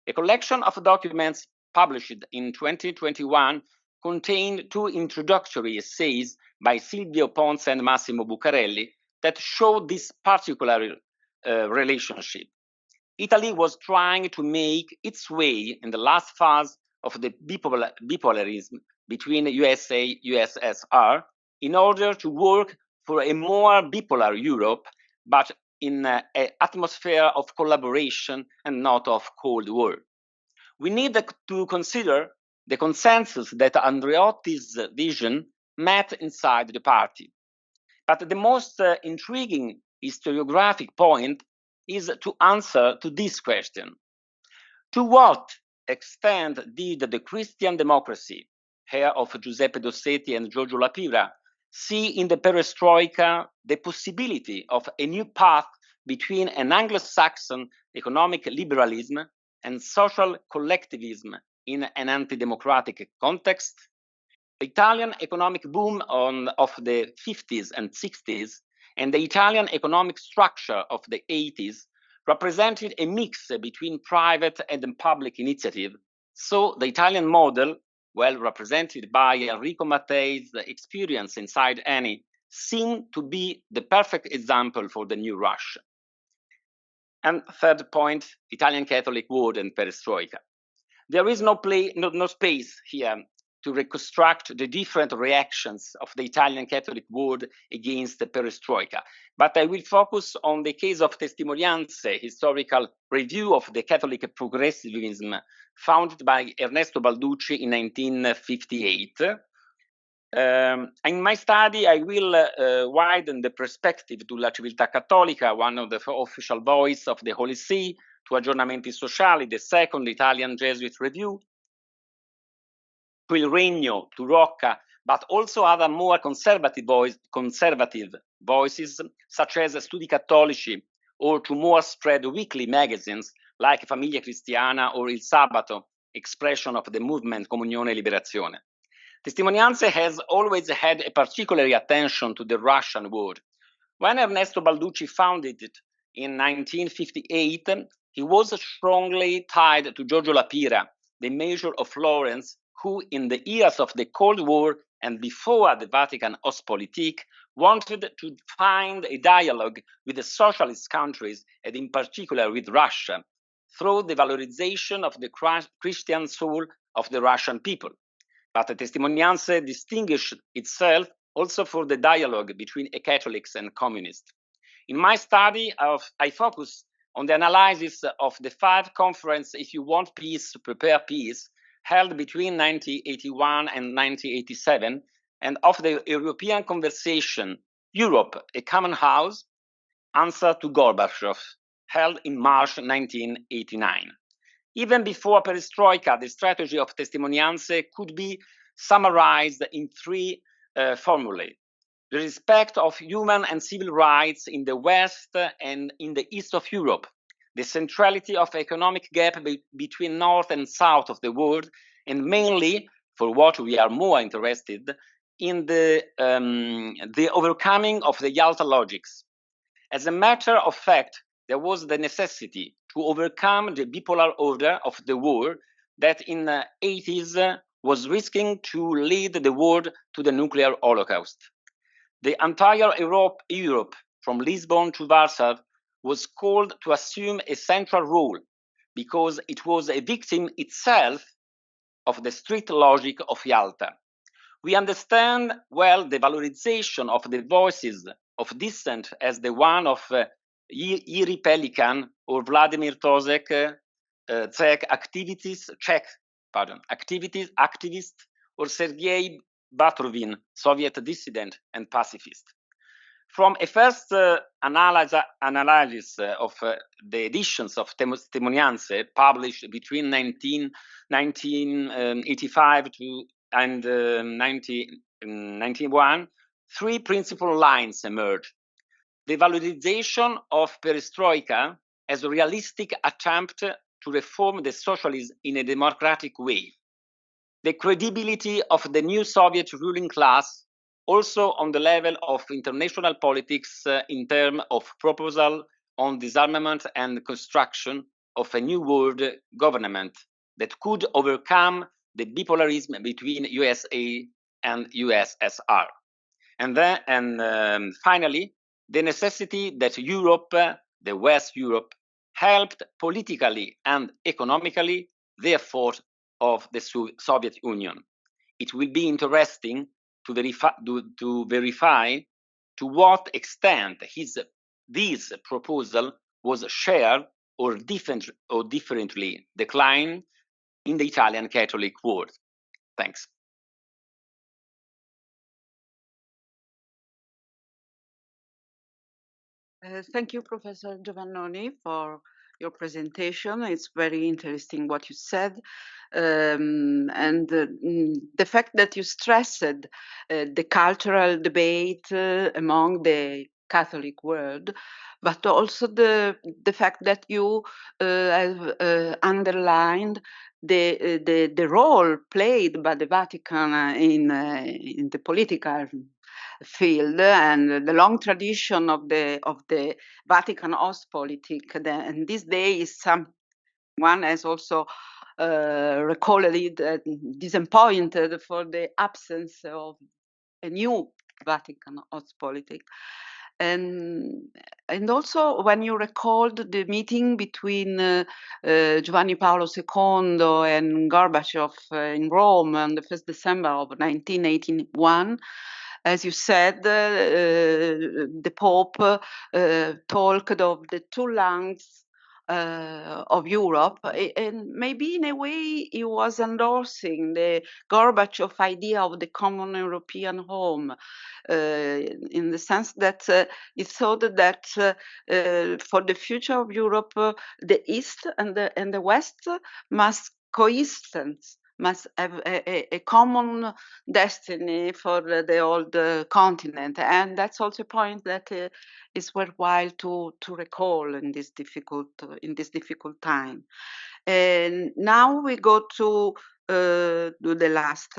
A collection of documents published in 2021 contained 2 introductory essays by Silvio Ponce and Massimo Bucarelli that show this particular relationship. Italy was trying to make its way in the last phase of the bipolarism between USA and USSR in order to work for a more bipolar Europe, but in an atmosphere of collaboration and not of Cold War. We need to consider the consensus that Andreotti's vision met inside the party. But the most intriguing historiographic point is to answer to this question. To what extent did the Christian democracy, here of Giuseppe Dossetti and Giorgio La Pira, see in the perestroika the possibility of a new path between an Anglo-Saxon economic liberalism and social collectivism in an anti-democratic context? The Italian economic boom of the 50s and 60s and the Italian economic structure of the 80s represented a mix between private and public initiative. So the Italian model, well represented by Enrico Matteis' experience inside Eni, seemed to be the perfect example for the new Russia. And third point, Italian Catholic World and perestroika. There is no space here to reconstruct the different reactions of the Italian Catholic world against the perestroika. But I will focus on the case of Testimonianze, historical review of the Catholic progressivism founded by Ernesto Balducci in 1958. In my study, I will widen the perspective to La Civiltà Cattolica, one of the official voice of the Holy See, to Aggiornamenti Sociali, the second Italian Jesuit review, to Il Regno, to Rocca, but also other more conservative voices, such as Studi Cattolici, or to more spread weekly magazines like Famiglia Cristiana or Il Sabato, expression of the movement Comunione e Liberazione. Testimonianze has always had a particular attention to the Russian world. When Ernesto Balducci founded it in 1958, he was strongly tied to Giorgio La Pira, the Mayor of Florence, who in the years of the Cold War and before the Vatican Ostpolitik wanted to find a dialogue with the socialist countries and in particular with Russia through the valorization of the Christian soul of the Russian people. But the Testimonianze distinguished itself also for the dialogue between Catholics and communists. In my study, I focus on the analysis of the 5 conferences, If You Want Peace, Prepare Peace, held between 1981 and 1987, and of the European Conversation, Europe, a Common House, Answer to Gorbachev, held in March 1989. Even before Perestroika, the strategy of Testimonianze could be summarized in three formulae: the respect of human and civil rights in the West and in the East of Europe, the centrality of economic gap between North and South of the world, and mainly, for what we are more interested, in the overcoming of the Yalta logics. As a matter of fact, there was the necessity to overcome the bipolar order of the world that in the 80s was risking to lead the world to the nuclear holocaust. The entire Europe, from Lisbon to Warsaw, was called to assume a central role because it was a victim itself of the strict logic of Yalta. We understand well the valorization of the voices of dissent as the one of Jiří Pelikan or Vladimir Tozek, Czech activist, or Sergei Batrovin, Soviet dissident and pacifist. From a first analysis of the editions of Testimonianze published between 1985 and 1991, three principal lines emerged. The valorization of Perestroika as a realistic attempt to reform the socialism in a democratic way. The credibility of the new Soviet ruling class, also on the level of international politics in terms of proposal on disarmament and construction of a new world government that could overcome the bipolarism between USA and USSR. And finally, the necessity that Europe, the West Europe, helped politically and economically the effort of the Soviet Union. It will be interesting to verify to what extent this proposal was shared or differently declined in the Italian Catholic world. Thanks. Thank you, Professor Giovannoni, for your presentation. It's very interesting what you said. And the fact that you stressed the cultural debate among the Catholic world, but also the fact that you have underlined the role played by the Vatican in the political field and the long tradition of the Vatican Ostpolitik. And this day is someone has also recalled it disappointed for the absence of a new Vatican Ostpolitik. And also when you recalled the meeting between Giovanni Paolo II and Gorbachev in Rome on the 1st December of 1981, as you said, the Pope talked of the two lungs of Europe, and maybe in a way he was endorsing the Gorbachev idea of the common European home, in the sense that he thought that for the future of Europe, the East and the West must coexist, must have a common destiny for the old continent. And that's also a point that is worthwhile to recall in this difficult time. And now we go to do the last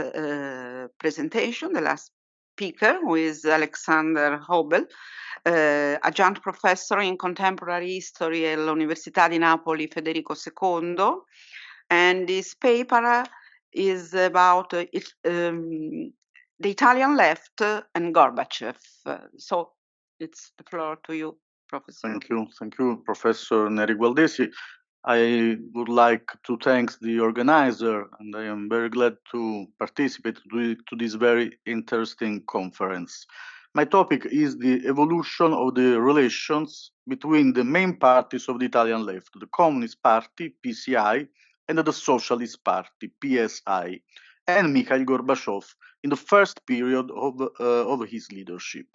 presentation, the last speaker, who is Alexander Hobel, adjunct professor in contemporary history at l'Università di Napoli Federico II. And this paper is about the Italian left and Gorbachev. So it's the floor to you, Professor. Thank you, Professor Neri Gualdesi. I would like to thank the organizer, and I am very glad to participate to this very interesting conference. My topic is the evolution of the relations between the main parties of the Italian left, the Communist Party, PCI, and the Socialist Party, PSI, and Mikhail Gorbachev in the first period of his leadership.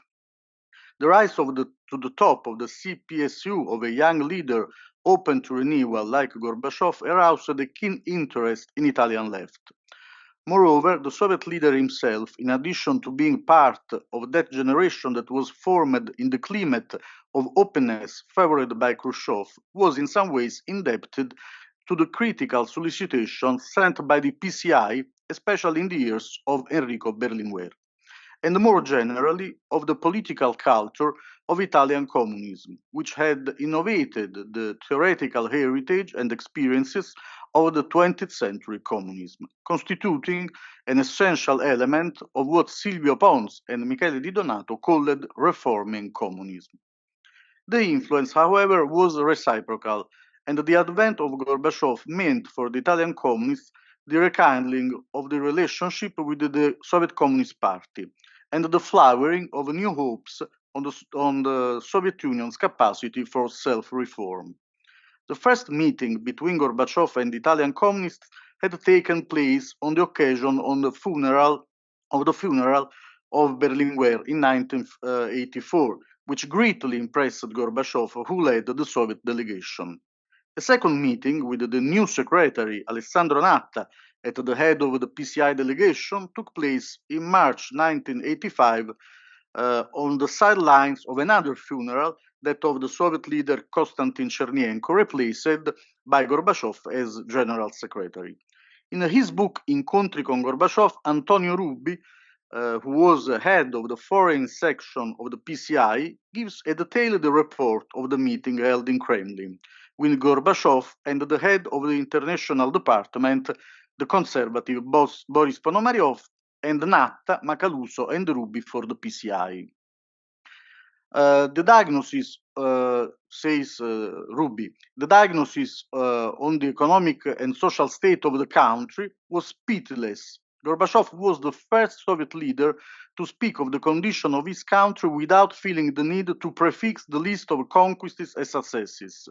The rise to the top of the CPSU of a young leader open to renewal like Gorbachev aroused a keen interest in Italian left. Moreover, the Soviet leader himself, in addition to being part of that generation that was formed in the climate of openness favored by Khrushchev, was in some ways indebted to the critical solicitation sent by the PCI, especially in the years of Enrico Berlinguer, and more generally of the political culture of Italian communism, which had innovated the theoretical heritage and experiences of the 20th century communism, constituting an essential element of what Silvio Pons and Michele Di Donato called reforming communism. The influence, however, was reciprocal, and the advent of Gorbachev meant for the Italian communists the rekindling of the relationship with the Soviet Communist Party and the flowering of new hopes on the Soviet Union's capacity for self-reform. The first meeting between Gorbachev and Italian communists had taken place on the occasion of the funeral of Berlinguer in 1984, which greatly impressed Gorbachev, who led the Soviet delegation. A second meeting with the new secretary, Alessandro Natta, at the head of the PCI delegation, took place in March 1985 on the sidelines of another funeral, that of the Soviet leader Konstantin Chernyenko, replaced by Gorbachev as general secretary. In his book Incontri con Gorbachev, Antonio Rubi, who was head of the foreign section of the PCI, gives a detailed report of the meeting held in Kremlin with Gorbachev and the head of the international department, the conservative Boris Ponomaryov, and Natta, Macaluso, and Rubi for the PCI. The diagnosis, says Rubi, the diagnosis on the economic and social state of the country was pitiless. Gorbachev was the first Soviet leader to speak of the condition of his country without feeling the need to prefix the list of conquests and successes,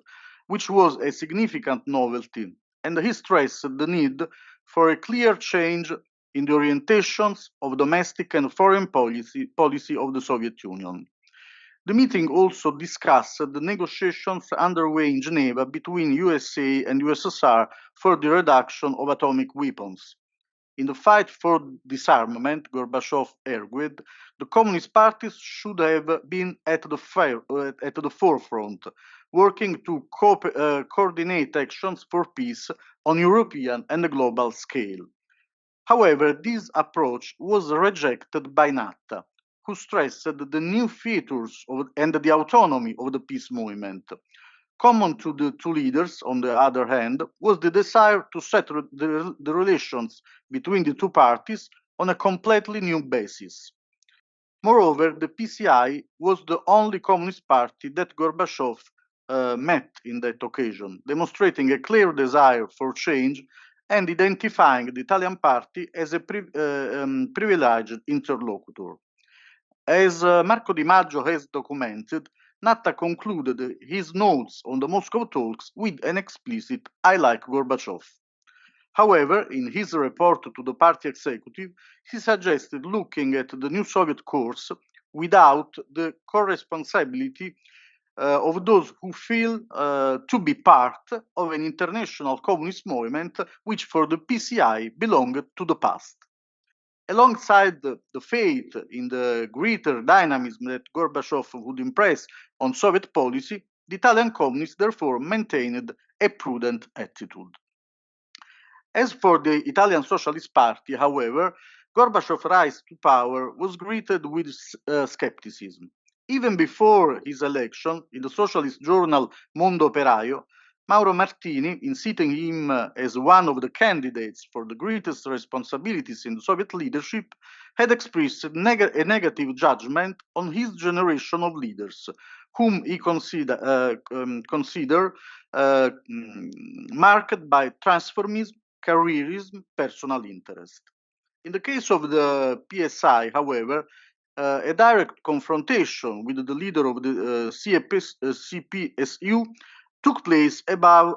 which was a significant novelty, and he stressed the need for a clear change in the orientations of domestic and foreign policy of the Soviet Union. The meeting also discussed the negotiations underway in Geneva between USA and USSR for the reduction of atomic weapons. In the fight for disarmament, Gorbachev argued, the Communist parties should have been at the forefront, working to coordinate actions for peace on European and global scale. However, this approach was rejected by Natta, who stressed the new features and the autonomy of the peace movement. Common to the two leaders, on the other hand, was the desire to set the relations between the two parties on a completely new basis. Moreover, the PCI was the only communist party that Gorbachev met in that occasion, demonstrating a clear desire for change and identifying the Italian party as a privileged interlocutor. As Marco Di Maggio has documented, Natta concluded his notes on the Moscow talks with an explicit "I like Gorbachev." However, in his report to the party executive, he suggested looking at the new Soviet course without the co-responsibility of those who feel to be part of an international communist movement which for the PCI belonged to the past. Alongside the faith in the greater dynamism that Gorbachev would impress on Soviet policy, the Italian communists therefore maintained a prudent attitude. As for the Italian Socialist Party, however, Gorbachev's rise to power was greeted with skepticism. Even before his election, in the socialist journal Mondo Operaio, Mauro Martini, in citing him as one of the candidates for the greatest responsibilities in the Soviet leadership, had expressed a negative judgment on his generation of leaders, whom he considered marked by transformism, careerism, personal interest. In the case of the PSI, however, a direct confrontation with the leader of the CPSU took place above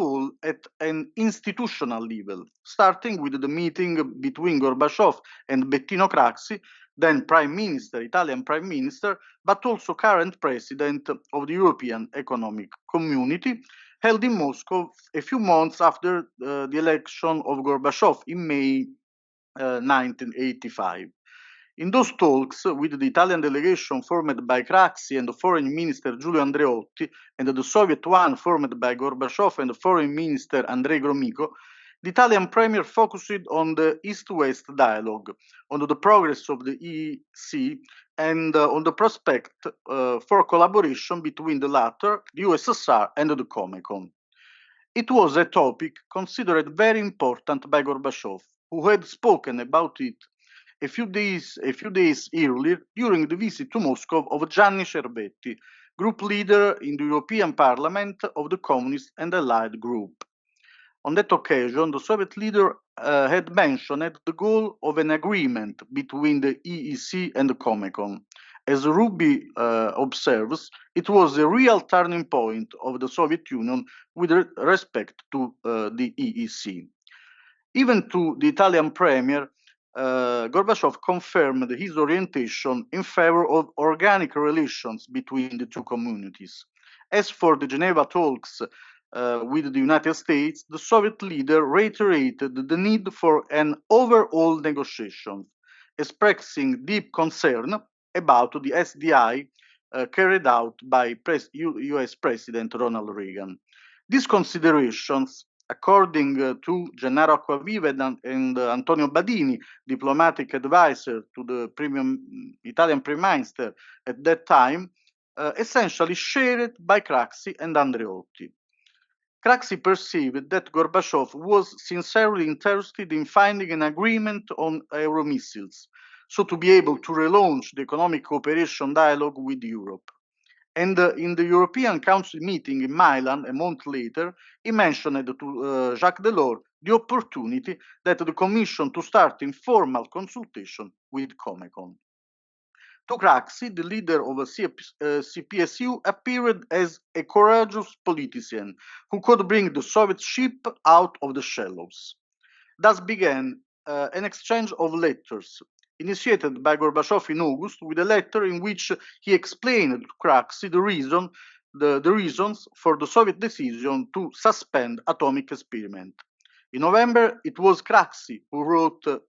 all at an institutional level, starting with the meeting between Gorbachev and Bettino Craxi, then Italian Prime Minister, but also current President of the European Economic Community, held in Moscow a few months after the election of Gorbachev in May 1985. In those talks, with the Italian delegation formed by Craxi and the Foreign Minister Giulio Andreotti, and the Soviet one formed by Gorbachev and the Foreign Minister Andrei Gromyko, the Italian premier focused on the East-West dialogue, on the progress of the EEC, and on the prospect for collaboration between the latter, the USSR, and the Comecon. It was a topic considered very important by Gorbachev, who had spoken about it a few days earlier during the visit to Moscow of Gianni Cervetti, group leader in the European Parliament of the Communist and Allied Group. On that occasion, the Soviet leader had mentioned the goal of an agreement between the EEC and the Comecon. As Ruby observes, it was a real turning point of the Soviet Union with respect to the EEC. Even to the Italian premier, Gorbachev confirmed his orientation in favor of organic relations between the two communities. As for the Geneva talks with the United States, the Soviet leader reiterated the need for an overall negotiation, expressing deep concern about the SDI carried out by US President Ronald Reagan. These considerations, according to Gennaro Acquaviva and Antonio Badini, diplomatic advisor to the Italian Prime Minister at that time, essentially shared by Craxi and Andreotti. Craxi perceived that Gorbachev was sincerely interested in finding an agreement on Euromissiles, so to be able to relaunch the economic cooperation dialogue with Europe. And in the European Council meeting in Milan a month later, he mentioned to Jacques Delors the opportunity that the Commission to start informal consultation with Comecon. To Craxi, the leader of CPSU appeared as a courageous politician who could bring the Soviet ship out of the shallows. Thus began an exchange of letters, initiated by Gorbachev in August, with a letter in which he explained to Craxi the reasons for the Soviet decision to suspend atomic experiment. In November, it was Craxi who wrote to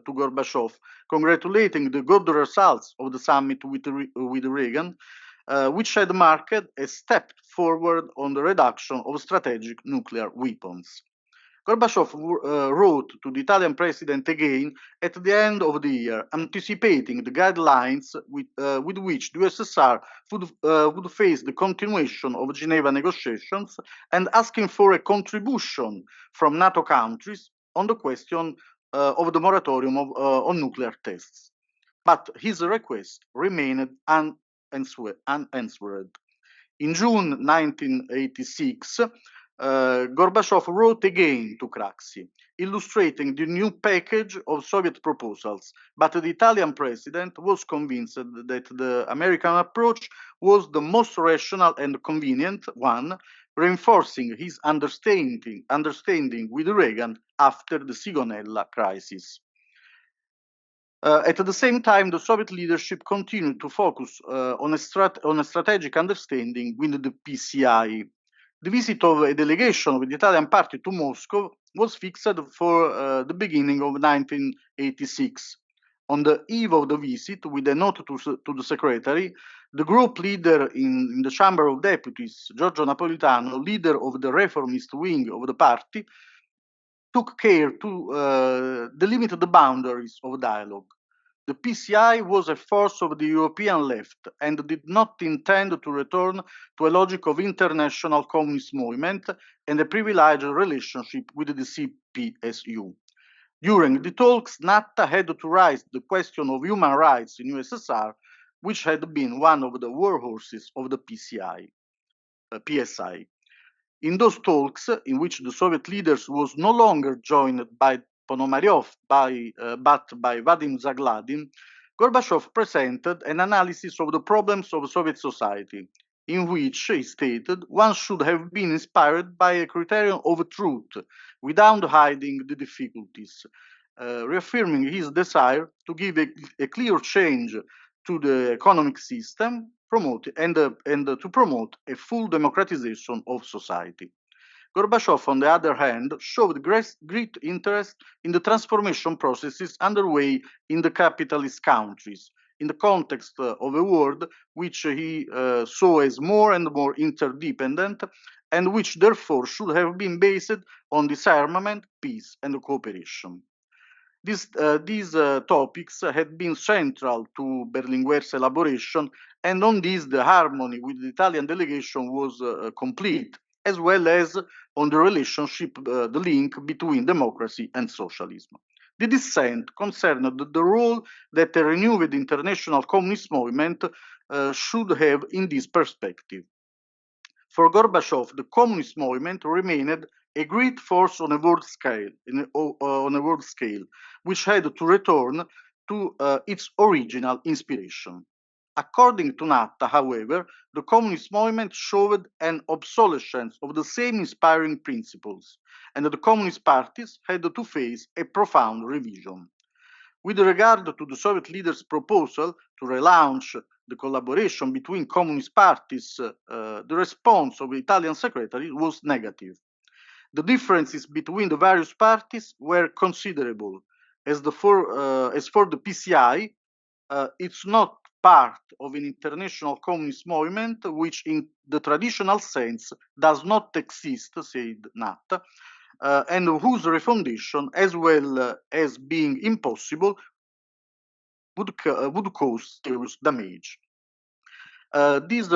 Gorbachev, congratulating the good results of the summit with Reagan, which had marked a step forward on the reduction of strategic nuclear weapons. Gorbachev wrote to the Italian president again at the end of the year, anticipating the guidelines with which the USSR would face the continuation of Geneva negotiations and asking for a contribution from NATO countries on the question of the moratorium on nuclear tests. But his request remained unanswered. In June 1986, Gorbachev wrote again to Craxi, illustrating the new package of Soviet proposals, but the Italian president was convinced that the American approach was the most rational and convenient one, reinforcing his understanding with Reagan after the Sigonella crisis. At the same time, the Soviet leadership continued to focus on a strategic understanding with the PCI. The visit of a delegation of the Italian party to Moscow was fixed for the beginning of 1986. On the eve of the visit, with a note to the secretary, the group leader in the Chamber of Deputies, Giorgio Napolitano, leader of the reformist wing of the party, took care to delimit the boundaries of dialogue. The PCI was a force of the European left and did not intend to return to a logic of international communist movement and a privileged relationship with the CPSU. During the talks, NATA had to raise the question of human rights in USSR, which had been one of the warhorses of the PSI. In those talks, in which the Soviet leaders was no longer joined by Ponomaryov, but by Vadim Zagladin, Gorbachev presented an analysis of the problems of Soviet society. in which he stated one should have been inspired by a criterion of truth without hiding the difficulties, reaffirming his desire to give a clear change to the economic system and to promote a full democratization of society. Gorbachev, on the other hand, showed great interest in the transformation processes underway in the capitalist countries, in the context of a world which he saw as more and more interdependent, and which therefore should have been based on disarmament, peace, and cooperation. These topics had been central to Berlinguer's elaboration, and on this the harmony with the Italian delegation was complete, as well as on the relationship, the link between democracy and socialism. The dissent concerned the role that a renewed international communist movement should have in this perspective. For Gorbachev, the communist movement remained a great force on a world scale, which had to return to its original inspiration. According to Natta, however, the communist movement showed an obsolescence of the same inspiring principles, and the communist parties had to face a profound revision. With regard to the Soviet leaders' proposal to relaunch the collaboration between communist parties, the response of the Italian secretary was negative. The differences between the various parties were considerable. As for the PCI, it's not part of an international communist movement, which in the traditional sense does not exist, said Natta, and whose refundation, as well as being impossible, would cause serious damage. This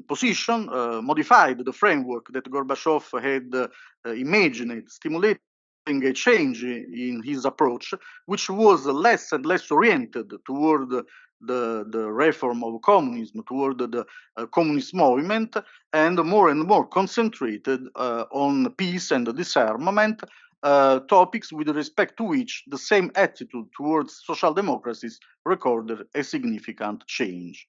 position modified the framework that Gorbachev had imagined, stimulating a change in his approach, which was less and less oriented toward the reform of communism, toward the communist movement, and more concentrated on peace and disarmament, topics with respect to which the same attitude towards social democracies recorded a significant change.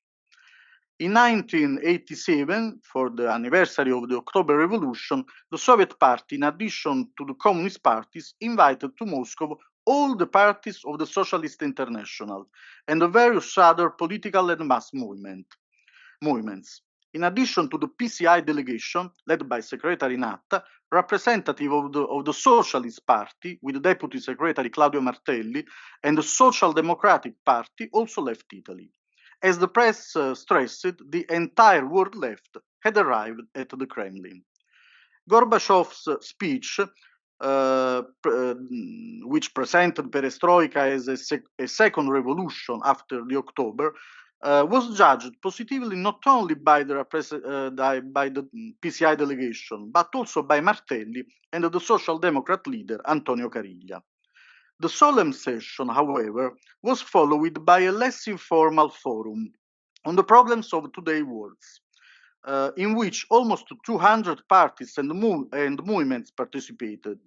In 1987, for the anniversary of the October Revolution, the Soviet Party, in addition to the Communist parties, invited to Moscow all the parties of the Socialist International and the various other political and mass movements. In addition to the PCI delegation, led by Secretary Natta, representative of the Socialist Party, with Deputy Secretary Claudio Martelli, and the Social Democratic Party also left Italy. As the press stressed, the entire world left had arrived at the Kremlin. Gorbachev's speech, which presented perestroika as a second revolution after the October, was judged positively not only by the PCI delegation, but also by Martelli and the Social Democrat leader Antonio Cariglia. The solemn session, however, was followed by a less informal forum on the problems of today's world, in which almost 200 parties and movements participated.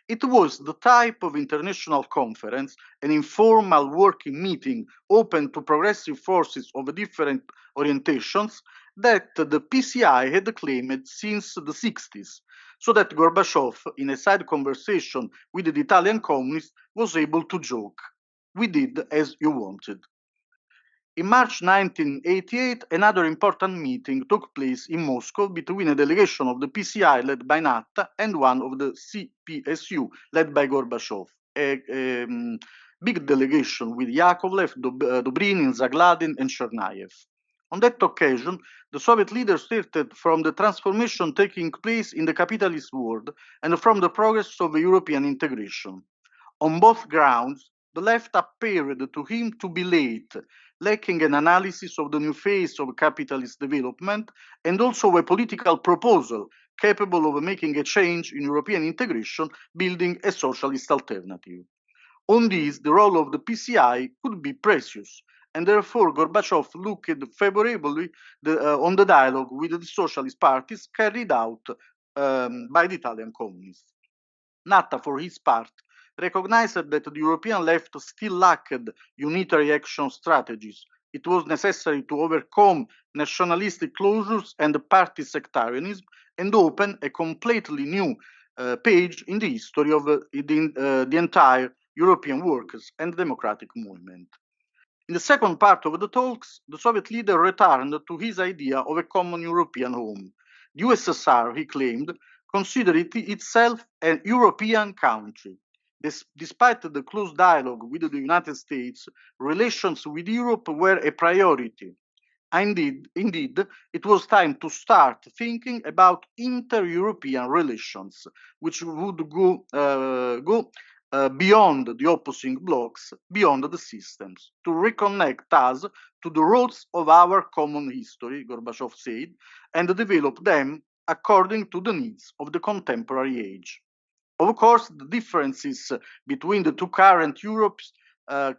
It was the type of international conference, an informal working meeting open to progressive forces of different orientations, that the PCI had claimed since the 60s, so that Gorbachev, in a side conversation with the Italian communists, was able to joke, "We did as you wanted." In March 1988, another important meeting took place in Moscow between a delegation of the PCI led by Natta and one of the CPSU led by Gorbachev, a big delegation with Yakovlev, Dobrynin, Zagladin, and Chernayev. On that occasion, the Soviet leaders stated from the transformation taking place in the capitalist world and from the progress of European integration. On both grounds, the left appeared to him to be late, lacking an analysis of the new phase of capitalist development and also a political proposal capable of making a change in European integration, building a socialist alternative. On this, the role of the PCI could be precious, and therefore Gorbachev looked favorably on the dialogue with the socialist parties carried out by the Italian communists. Natta, for his part, recognized that the European left still lacked unitary action strategies it was necessary to overcome nationalistic closures and party sectarianism and open a completely new page in the history of the entire European workers and democratic movement. In the second part of the talks, the Soviet leader returned to his idea of a common European home. The USSR, he claimed, considered itself a European country. Despite the close dialogue with the United States, relations with Europe were a priority. Indeed, it was time to start thinking about inter-European relations, which would go beyond the opposing blocks, beyond the systems, to reconnect us to the roots of our common history, Gorbachev said, and develop them according to the needs of the contemporary age. Of course, the differences between the two current Europes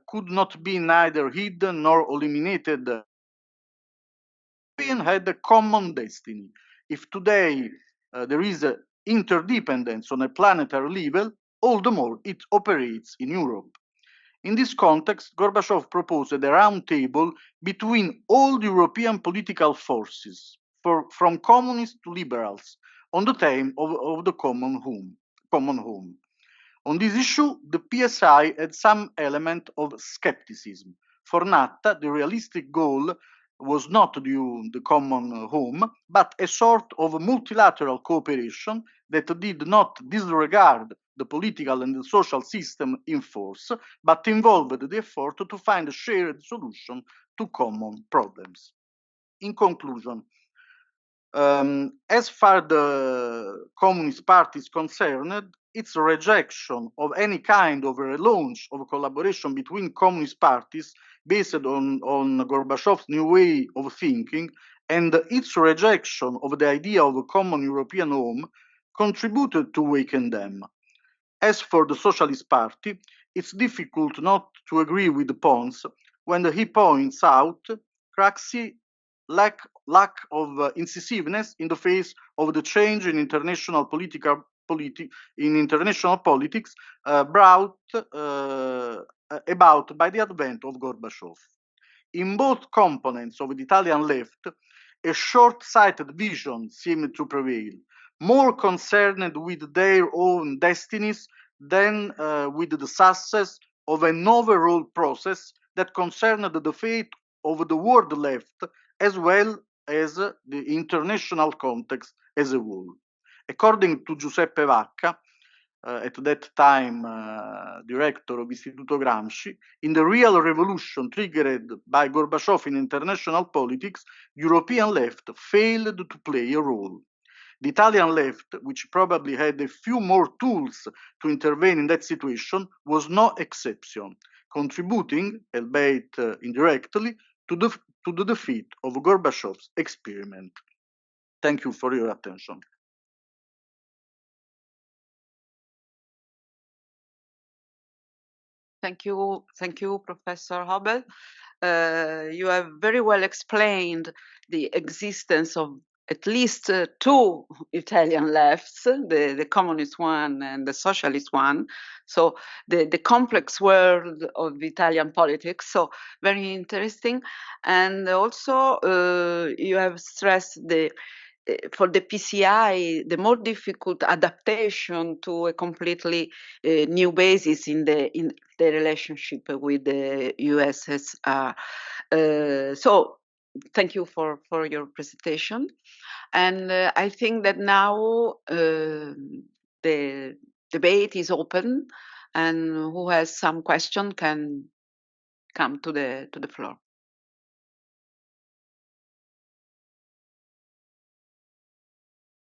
could not be neither hidden nor eliminated. Europeans had a common destiny. If today there is an interdependence on a planetary level, all the more it operates in Europe. In this context, Gorbachev proposed a round table between all the European political forces, from communists to liberals, on the theme of the common home. On this issue, the PSI had some element of skepticism. For Natta, the realistic goal was not the common home, but a sort of multilateral cooperation that did not disregard the political and the social system in force, but involved the effort to find a shared solution to common problems. In conclusion, as far as the Communist Party is concerned, its rejection of any kind of relaunch of collaboration between communist parties based on Gorbachev's new way of thinking and its rejection of the idea of a common European home contributed to weaken them. As for the Socialist Party, it's difficult not to agree with Pons when he points out Craxi lack of incisiveness in the face of the change in international politics brought about by the advent of Gorbachev. In both components of the Italian left, a short-sighted vision seemed to prevail, more concerned with their own destinies than with the success of an overall process that concerned the fate of the world left as well as the international context as a whole. According to Giuseppe Vacca, at that time director of Istituto Gramsci, in the real revolution triggered by Gorbachev in international politics, European left failed to play a role. The Italian left, which probably had a few more tools to intervene in that situation, was no exception, contributing, albeit indirectly, to the defeat of Gorbachev's experiment. Thank you for your attention. Thank you, Professor Hobel. You have very well explained the existence of at least two Italian lefts, the communist one and the socialist one. So the complex world of Italian politics. So very interesting. And also you have stressed for the PCI, the more difficult adaptation to a completely new basis in the relationship with the USSR. So thank you for your presentation. And I think that now the debate is open, and who has some question can come to the floor.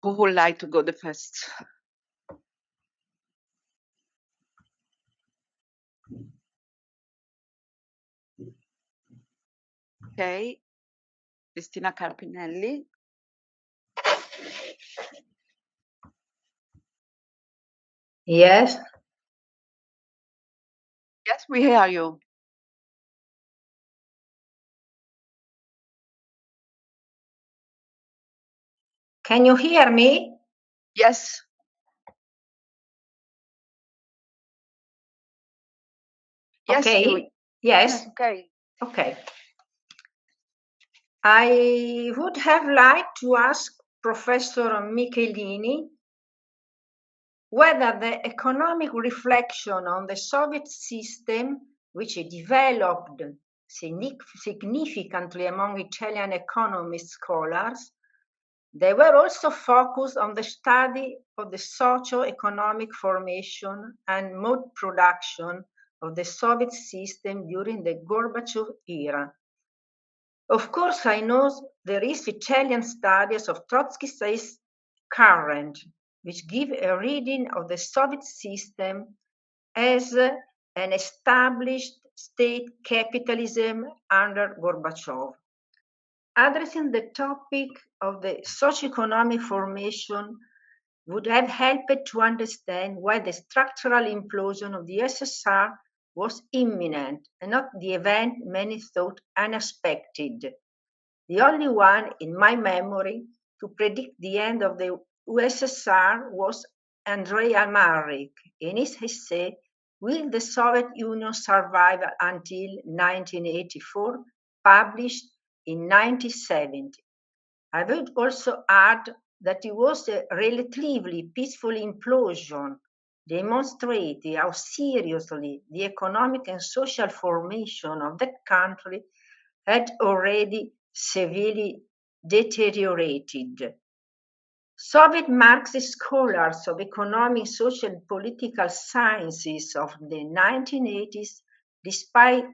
Who would like to go the first? Okay, Cristina Carpinelli. Yes. Yes, we hear you. Can you hear me? Yes. Yes. Okay. Yes. Okay. Okay. I would have liked to ask Professor Michelini whether the economic reflection on the Soviet system, which developed significantly among Italian economist scholars, they were also focused on the study of the socio-economic formation and mode production of the Soviet system during the Gorbachev era. Of course, I know there is Italian studies of Trotsky's current, which give a reading of the Soviet system as an established state capitalism under Gorbachev. Addressing the topic of the socioeconomic formation would have helped to understand why the structural implosion of the USSR was imminent and not the event many thought unexpected. The only one in my memory to predict the end of the USSR was Andrei Amalrik in his essay, Will the Soviet Union Survive Until 1984, published in 1970. I would also add that it was a relatively peaceful implosion, demonstrating how seriously the economic and social formation of that country had already severely deteriorated. Soviet Marxist scholars of economic, social, and political sciences of the 1980s, despite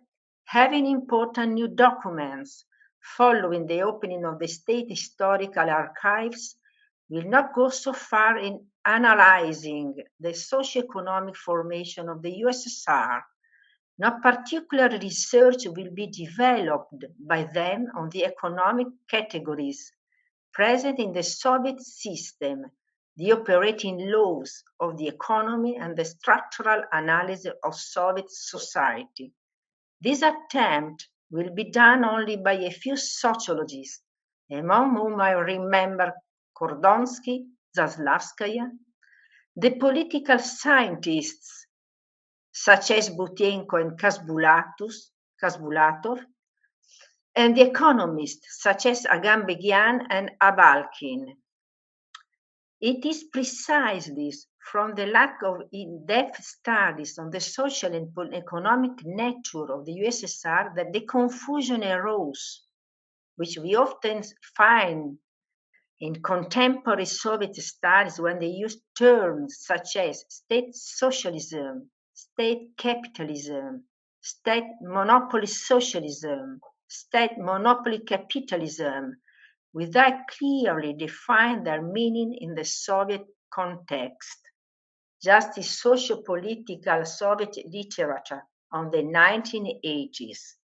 having important new documents following the opening of the state historical archives, will not go so far in analyzing the socioeconomic formation of the USSR. No particular research will be developed by them on the economic categories present in the Soviet system, the operating laws of the economy, and the structural analysis of Soviet society. This attempt will be done only by a few sociologists, among whom I remember Kordonsky, Zaslavskaya, the political scientists such as Butienko and Khasbulatov, and the economists such as Agambegian and Abalkin. It is precisely from the lack of in-depth studies on the social and economic nature of the USSR that the confusion arose, which we often find in contemporary Soviet studies when they use terms such as state socialism, state capitalism, state monopoly socialism, state monopoly capitalism, without clearly define their meaning in the Soviet context. Just as socio-political Soviet literature on the 1980s.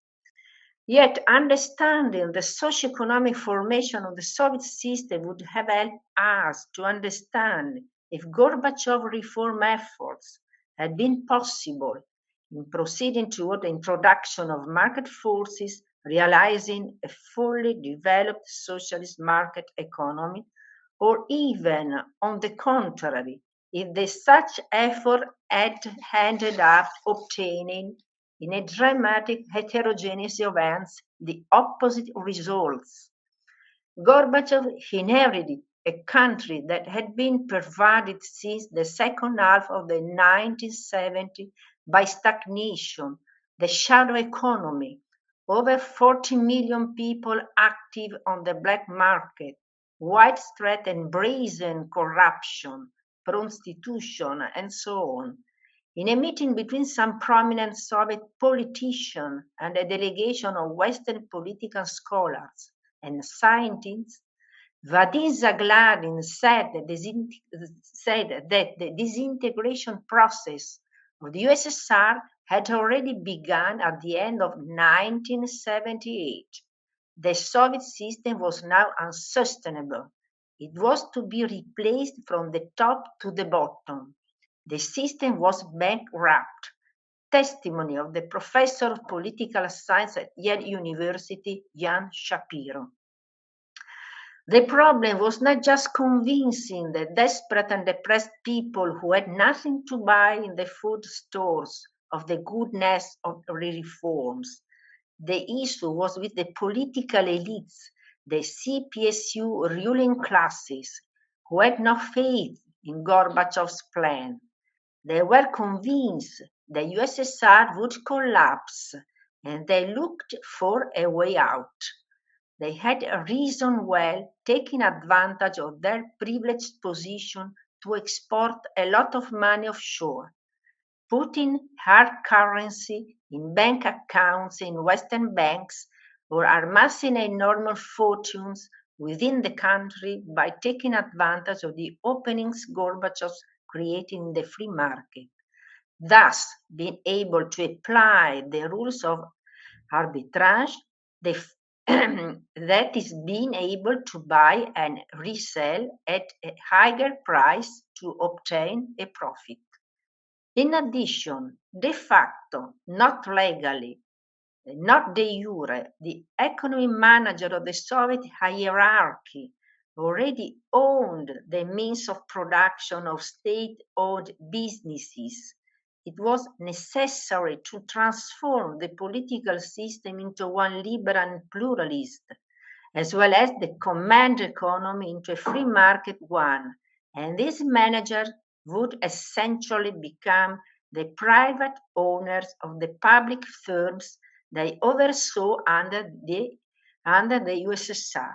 Yet understanding the socioeconomic formation of the Soviet system would have helped us to understand if Gorbachev reform efforts had been possible in proceeding toward the introduction of market forces, realizing a fully developed socialist market economy, or even on the contrary, if such effort had ended up obtaining in a dramatic heterogeneity of events the opposite results. Gorbachev inherited a country that had been pervaded since the second half of the 1970s by stagnation, the shadow economy, over 40 million people active on the black market, widespread and brazen corruption, prostitution, and so on. In a meeting between some prominent Soviet politicians and a delegation of Western political scholars and scientists, Vadim Zagladin said that the disintegration process of the USSR had already begun at the end of 1978. The Soviet system was now unsustainable. It was to be replaced from the top to the bottom. The system was bankrupt. Testimony of the professor of political science at Yale University, Jan Shapiro. The problem was not just convincing the desperate and depressed people who had nothing to buy in the food stores of the goodness of reforms. The issue was with the political elites the CPSU ruling classes, who had no faith in Gorbachev's plan. They were convinced the USSR would collapse, and they looked for a way out. They had reasoned well, taking advantage of their privileged position to export a lot of money offshore, putting hard currency in bank accounts in Western banks, or amassing enormous fortunes within the country by taking advantage of the openings Gorbachev created in the free market, thus being able to apply the rules of arbitrage, that is being able to buy and resell at a higher price to obtain a profit. In addition, de facto, not legally, not de jure, the economy manager of the Soviet hierarchy already owned the means of production of state-owned businesses. It was necessary to transform the political system into one liberal and pluralist, as well as the command economy into a free market one, and these managers would essentially become the private owners of the public firms they oversaw under the USSR.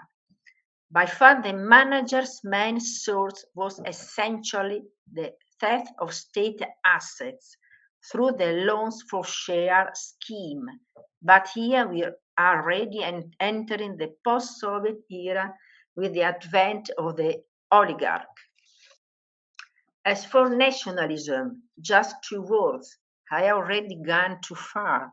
By far, the manager's main source was essentially the theft of state assets through the loans for share scheme. But here we are already entering the post-Soviet era with the advent of the oligarch. As for nationalism, just 2 words. I already gone too far.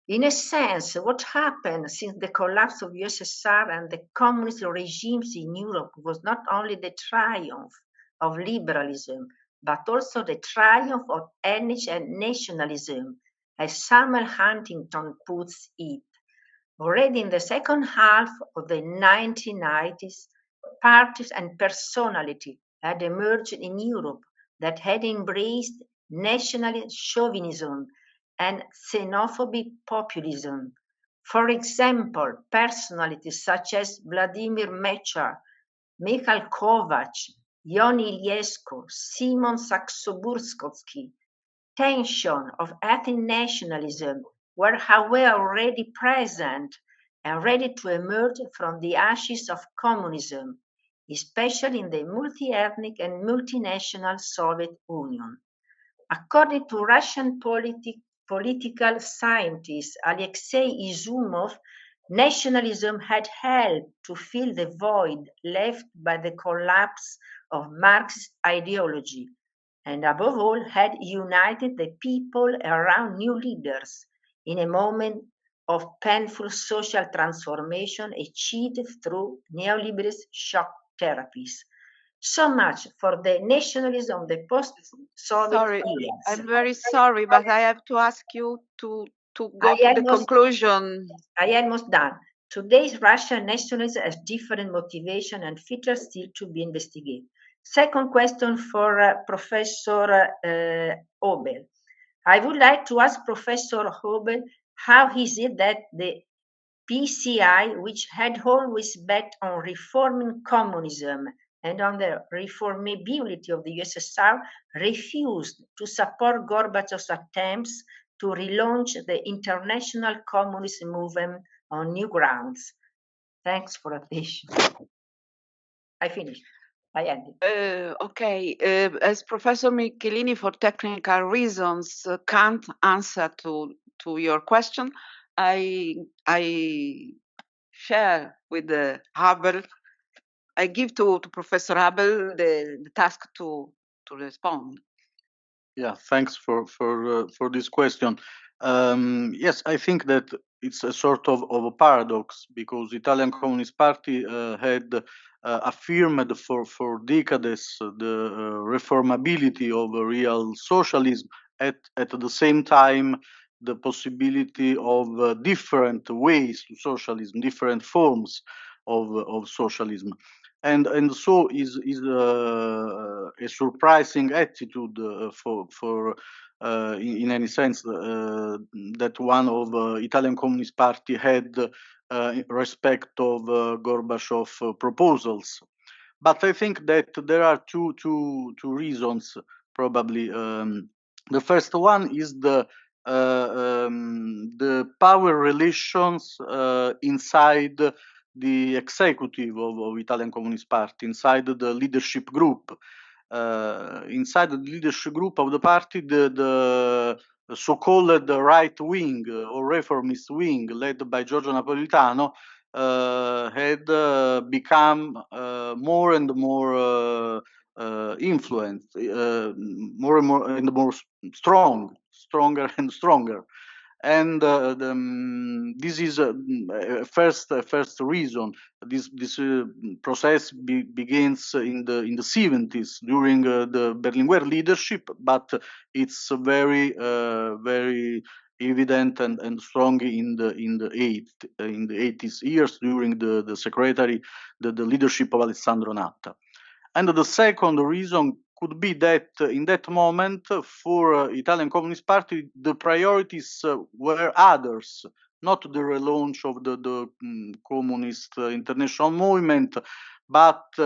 In a sense, what happened since the collapse of USSR and the communist regimes in Europe was not only the triumph of liberalism, but also the triumph of ethnic and nationalism, as Samuel Huntington puts it. Already in the second half of the 1990s, parties and personality had emerged in Europe that had embraced nationalist chauvinism and xenophobic populism. For example, personalities such as Vladimir Mechar, Mikhail Kovac, Ion Iliescu, Simon Saxo-Burskovsky. Tension of ethnic nationalism were, however, already present and ready to emerge from the ashes of communism, especially in the multi-ethnic and multinational Soviet Union. According to Russian political scientist Alexei Izumov, nationalism had helped to fill the void left by the collapse of Marxist ideology, and above all had united the people around new leaders in a moment of painful social transformation achieved through neoliberalist shock therapies. So much for the nationalism of the post-Soviet years. I'm very sorry, but I have to ask you to go to the conclusion. I almost done. Today's Russian nationalism has different motivation and features still to be investigated. Second question for Professor Hobel. I would like to ask Professor Hobel, how is it that the PCI, which had always bet on reforming communism and on the reformability of the USSR, refused to support Gorbachev's attempts to relaunch the international communist movement on new grounds? Thanks for attention. I finished. I ended. Okay, as Professor Michelini, for technical reasons, can't answer to your question. I share with the Hubble. I give to Professor Hubble the task to respond. Yeah, thanks for this question. Yes, I think that it's a sort of a paradox, because Italian Communist Party had affirmed for decades the reformability of real socialism, at the same time the possibility of different ways to socialism, different forms of socialism. and so is a surprising attitude for in any sense that one of Italian Communist Party had in respect of Gorbachev proposals. But I think that there are two reasons probably. The first one is the power relations inside the executive of Italian Communist Party, inside the leadership group. Inside the leadership group of the party, the so-called right wing or reformist wing led by Giorgio Napolitano had become more and more influenced, more and more stronger and stronger. And this is first reason. This process begins in the 70s during the Berlinguer leadership, but it's very evident and strong in the 80s years during the leadership of Alessandro Natta. And the second reason could be that in that moment for Italian Communist Party the priorities were others, not the relaunch of the communist international movement, but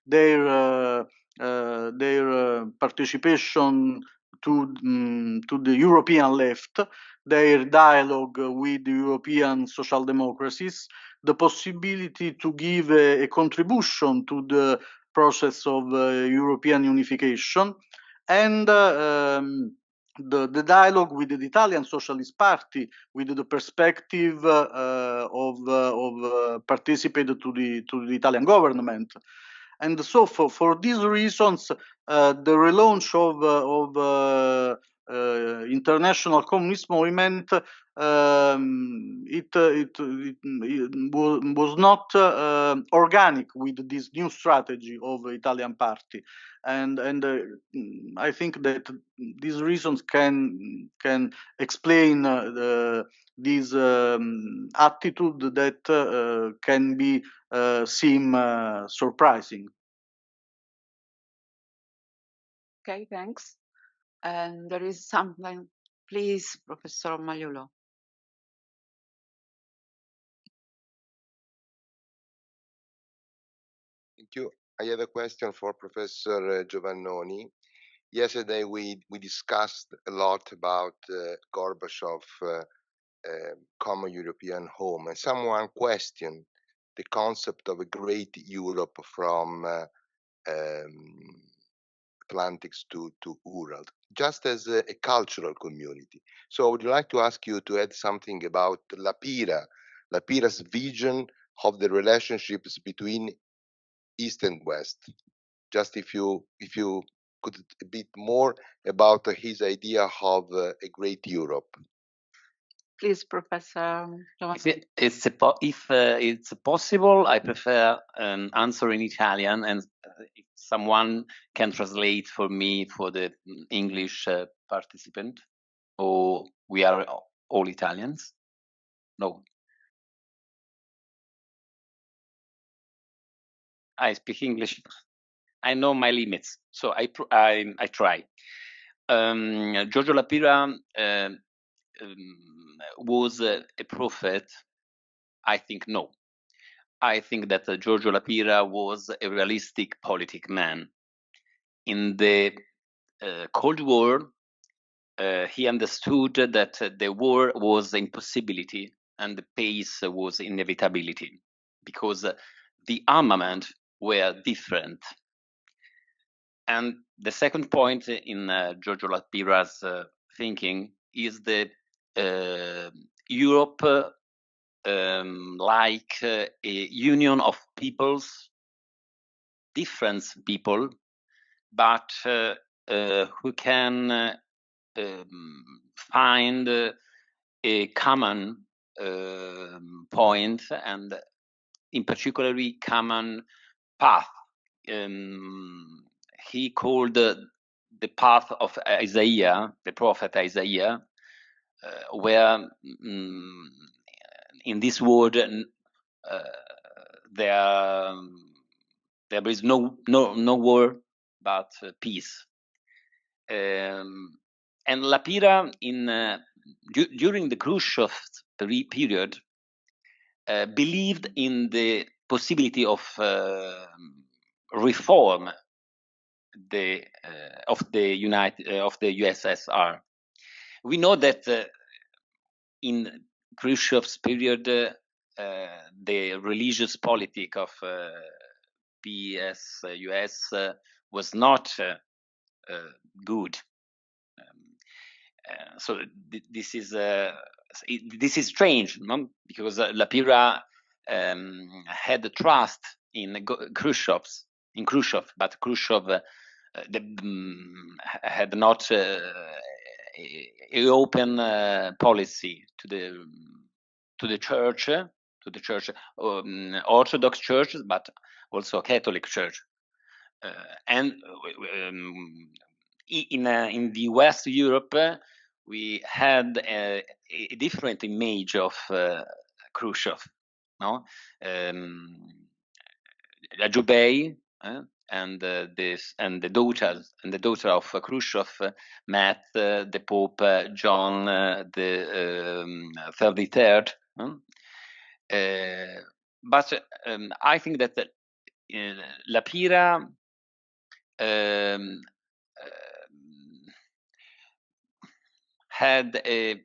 their participation to the European left, their dialogue with the European social democracies, the possibility to give a contribution to the process of European unification, and the dialogue with the Italian Socialist Party, with the perspective of participating to the Italian government. And so for these reasons, the relaunch of international communist movement it was not organic with this new strategy of Italian party, and I think that these reasons can explain this attitude that can be seem surprising. Okay, thanks. And there is something, please, Professor Malliolo. Thank you. I have a question for Professor Giovannoni. Yesterday we discussed a lot about Gorbachev common European home, and someone questioned the concept of a great Europe from Atlantics to Ural, just as a cultural community. So I would like to ask you to add something about Lapira's vision of the relationships between East and West. Just if you could a bit more about his idea of a great Europe. Please, Professor. If it's possible, I prefer an answer in Italian, and if someone can translate for me for the English participant, or we are all Italians? No. I speak English. I know my limits, so I try. Giorgio Lapira was a prophet? I think no. I think that Giorgio Lapira was a realistic politic man. In the Cold War, he understood that the war was impossibility and the peace was inevitability, because the armament were different. And the second point in Giorgio Lapira's thinking is the Europe like a union of peoples, different people, but who can find a common point, and in particularly common path. He called the path of Isaiah, the prophet Isaiah, where in this world there There is no war, but peace. And Lapira, during the Khrushchev period, believed in the possibility of reform of the USSR. We know that in Khrushchev's period, the religious politic of PSUS was not good. So this is strange, no? Because Lapira had trust in Khrushchev, but Khrushchev had not an open policy to the church, Orthodox churches, but also Catholic Church, and in the West Europe, we had a different image of Khrushchev, no? Jubei and the daughter of Khrushchev met the Pope John the 33rd. But I think that Lapira had a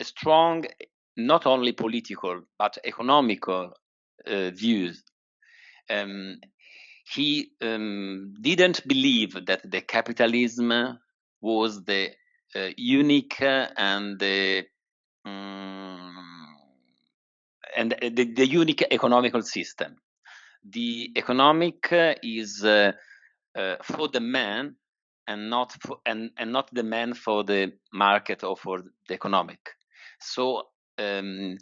strong, not only political but economical views. He didn't believe that the capitalism was the unique and the unique economical system. The economic is for the man, and not the man for the market or for the economic. So in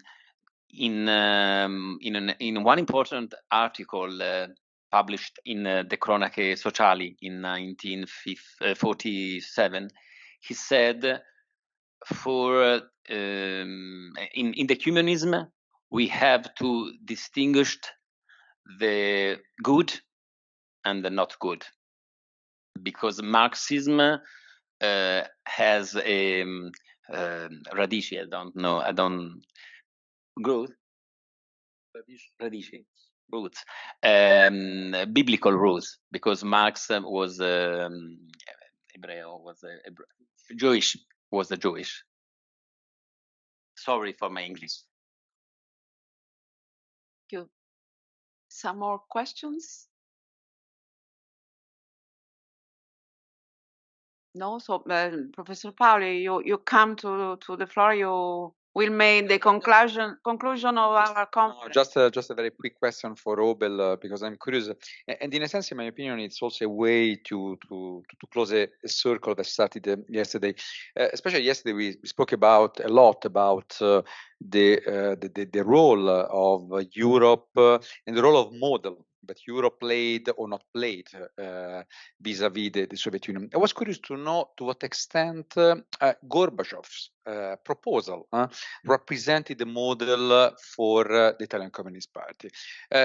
one important article published in the Cronache Sociali in 1947, he said, for in the communism we have to distinguish the good and the not good, because Marxism has a radici. I don't growth. Radici. Roots, biblical roots, because Marx was Jewish. Was a Jewish. Sorry for my English. Thank you. Some more questions? No, so Professor Paoli, you come to the floor. You will make the conclusion of our conference. No, just a very quick question for Obel, because I'm curious, and in a sense, in my opinion, it's also a way to close a circle that started yesterday. Especially yesterday, we spoke a lot about the role of Europe and the role of model that Europe played or not played vis-a-vis the Soviet Union. I was curious to know to what extent Gorbachev's proposal represented the model for the Italian Communist Party.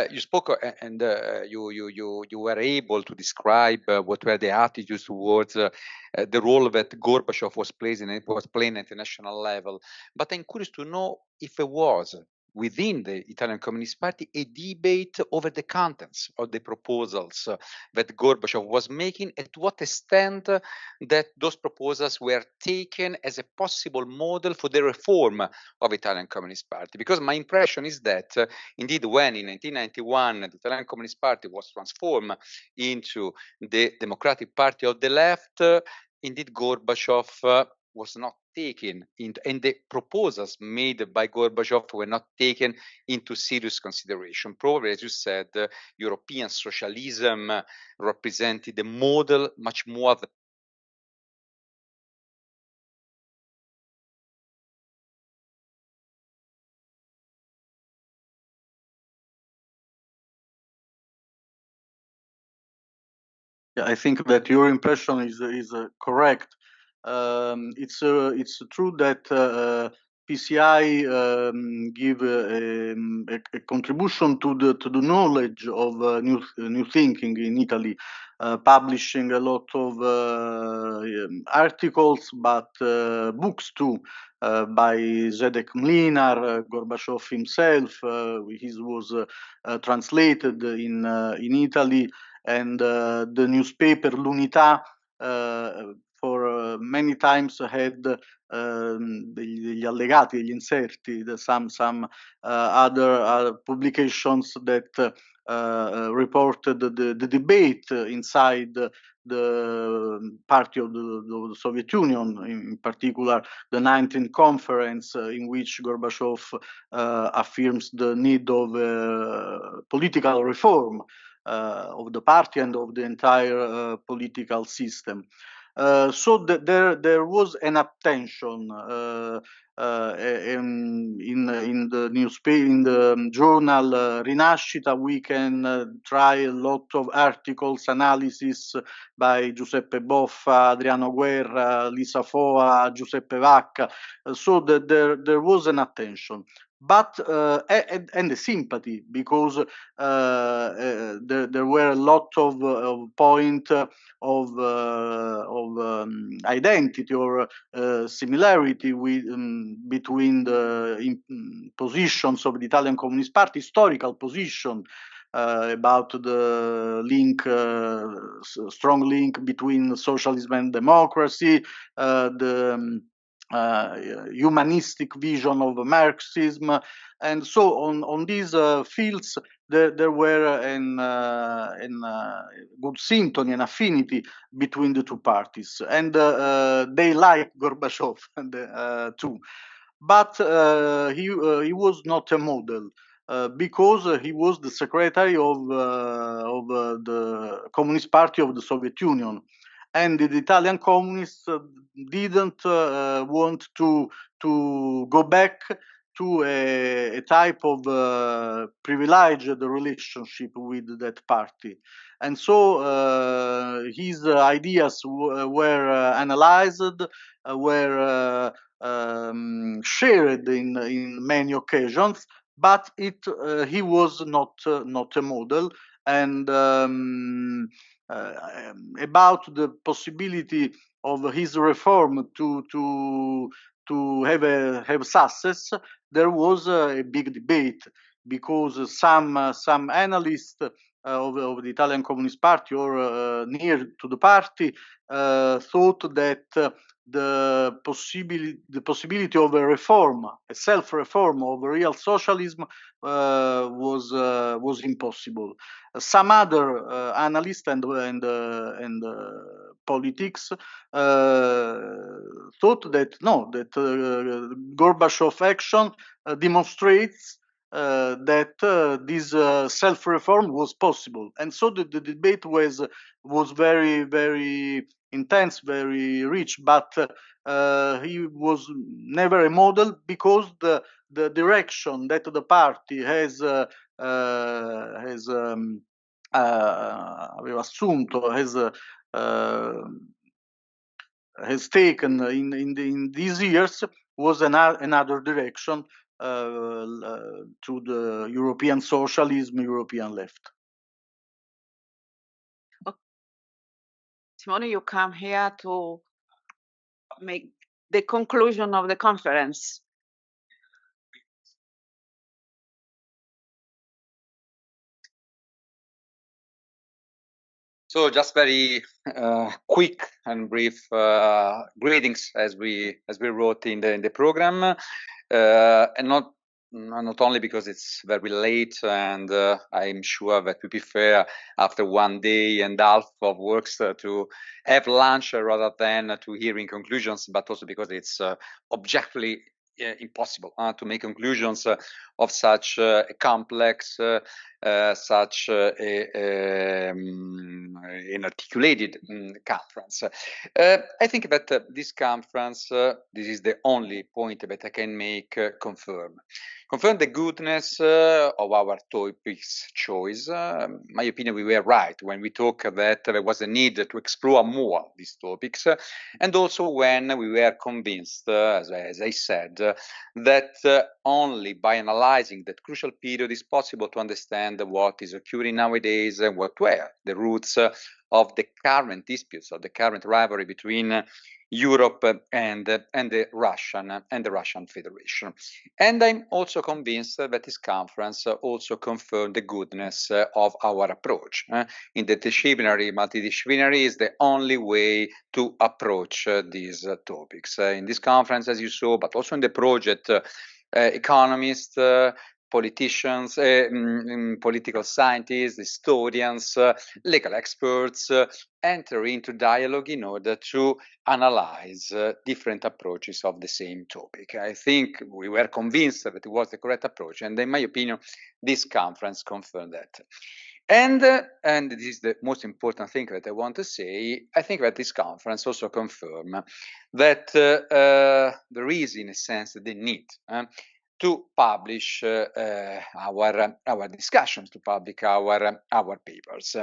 You spoke and you were able to describe what were the attitudes towards the role that Gorbachev was playing at the international level. But I'm curious to know if it was within the Italian Communist Party a debate over the contents of the proposals that Gorbachev was making, and to what extent that those proposals were taken as a possible model for the reform of Italian Communist Party. Because my impression is that indeed when in 1991 the Italian Communist Party was transformed into the Democratic Party of the Left, indeed Gorbachev was not taken into, and the proposals made by Gorbachev were not taken into serious consideration. Probably, as you said, European socialism represented the model much more. Yeah, I think that your impression is correct. It's true that PCI give a contribution to the knowledge of new thinking in Italy, publishing a lot of articles, but books too, by Zdeněk Mlynar, Gorbachev himself. His was translated in Italy, and the newspaper L'Unità for many times had degli allegati, degli inserti, some other publications that reported the debate inside the party of the Soviet Union, in particular the 19th conference, in which Gorbachev affirms the need of political reform of the party and of the entire political system. So there was an attention in the newspaper, in the journal Rinascita. We can try a lot of articles, analysis by Giuseppe Boffa, Adriano Guerra, Lisa Foa, Giuseppe Vacca. So there was an attention, but and the sympathy, because there were a lot of point of identity or similarity between the positions of the Italian Communist Party, historical position about the link, strong link between socialism and democracy, the humanistic vision of Marxism, and so on these fields there were an good sympathy and affinity between the two parties, and they liked Gorbachev too, but he was not a model. Because he was the secretary of the Communist Party of the Soviet Union, and the Italian communists didn't want to go back to a type of privileged relationship with that party. And so his ideas were analyzed, were shared in many occasions, but he was not a model. And about the possibility of his reform to have success, there was a big debate, because some analysts of the Italian Communist Party or near to the party thought that the possibility of a reform, a self-reform of real socialism, was impossible. Some other analysts and politics thought that no, that Gorbachev action demonstrates that this self-reform was possible, and so the debate was very, very intense, very rich, but he was never a model, because the direction that the party has aveva assunto, has taken in these years was another direction to the European socialism, European left. Simone, you come here to make the conclusion of the conference. So just very quick and brief greetings, as we wrote in the program, and not only because it's very late, and I'm sure that we prefer after 1 day and a half of works to have lunch rather than to hearing conclusions, but also because it's objectively impossible to make conclusions of such a complex such an articulated conference. I think that this conference, this is the only point that I can make, confirm the goodness of our topics choice. My opinion, we were right when we talk that there was a need to explore more these topics, and also when we were convinced, as I said, that only by analyzing that crucial period is possible to understand what is occurring nowadays and what were the roots of the current disputes, of the current rivalry between Europe and the Russian Federation. And I'm also convinced that this conference also confirmed the goodness of our approach. Interdisciplinary, multidisciplinary is the only way to approach these topics. In this conference, as you saw, but also in the project, economists, politicians, political scientists, historians, legal experts enter into dialogue in order to analyze different approaches of the same topic. I think we were convinced that it was the correct approach, and in my opinion, this conference confirmed that. And this is the most important thing that I want to say. I think that this conference also confirmed that there is, in a sense, the need to publish our discussions, to publish our papers.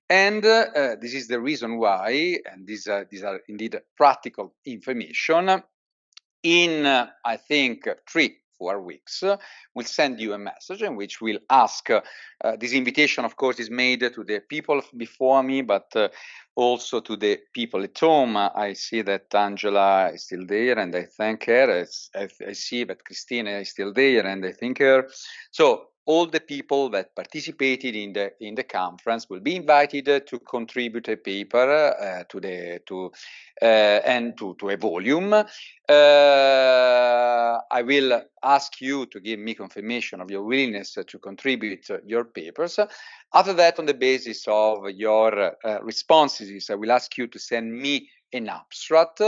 And this is the reason why, and these are indeed practical information. In, I think, 3-4 weeks, we'll send you a message in which we'll ask, this invitation, of course, is made to the people before me, but also to the people at home. I see that Angela is still there, and I thank her. I see that Christina is still there, and I thank her. So all the people that participated in the conference will be invited to contribute a paper to a volume. I will ask you to give me confirmation of your willingness to contribute your papers. After that, on the basis of your responses, I will ask you to send me an abstract.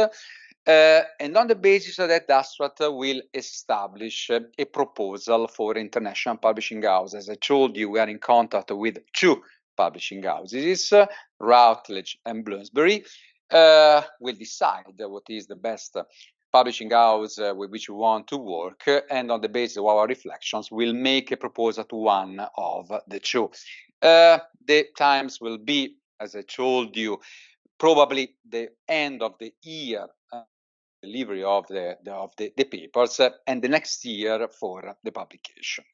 And on the basis of that abstract, we'll establish a proposal for international publishing house. As I told you, we are in contact with 2 publishing houses, Routledge and Bloomsbury. We'll decide what is the best publishing house with which we want to work, and on the basis of our reflections, we'll make a proposal to one of the 2. The times will be, as I told you, probably the end of the year, delivery of the papers, and the next year for the publication.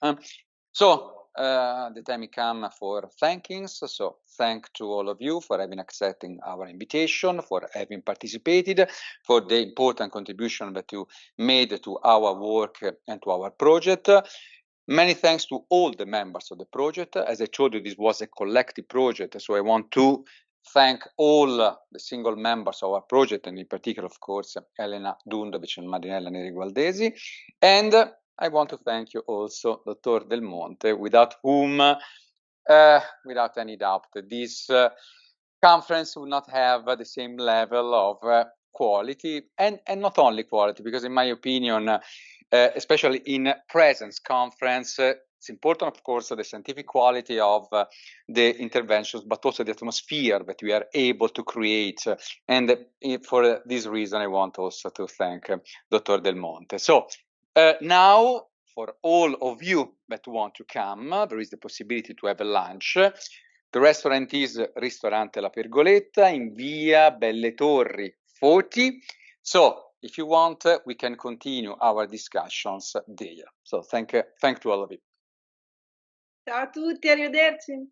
So the time has come for thankings. So thank to all of you for having accepted our invitation, for having participated, for the important contribution that you made to our work and to our project. Many thanks to all the members of the project. As I told you, this was a collective project, so I want to thank all the single members of our project, and in particular, of course, Elena Dundovic and Marinella Neri-Gualdesi. And I want to thank you also, Dr. Del Monte, without whom, without any doubt, this conference would not have the same level of quality, and not only quality, because in my opinion, especially in presence conference, it's important, of course, the scientific quality of the interventions, but also the atmosphere that we are able to create. And for this reason, I want also to thank Dr. Del Monte. So now, for all of you that want to come, there is the possibility to have a lunch. The restaurant is Ristorante La Pergoletta in Via Belle Torri 40. So if you want, we can continue our discussions there. So thank to all of you. Ciao a tutti, arrivederci.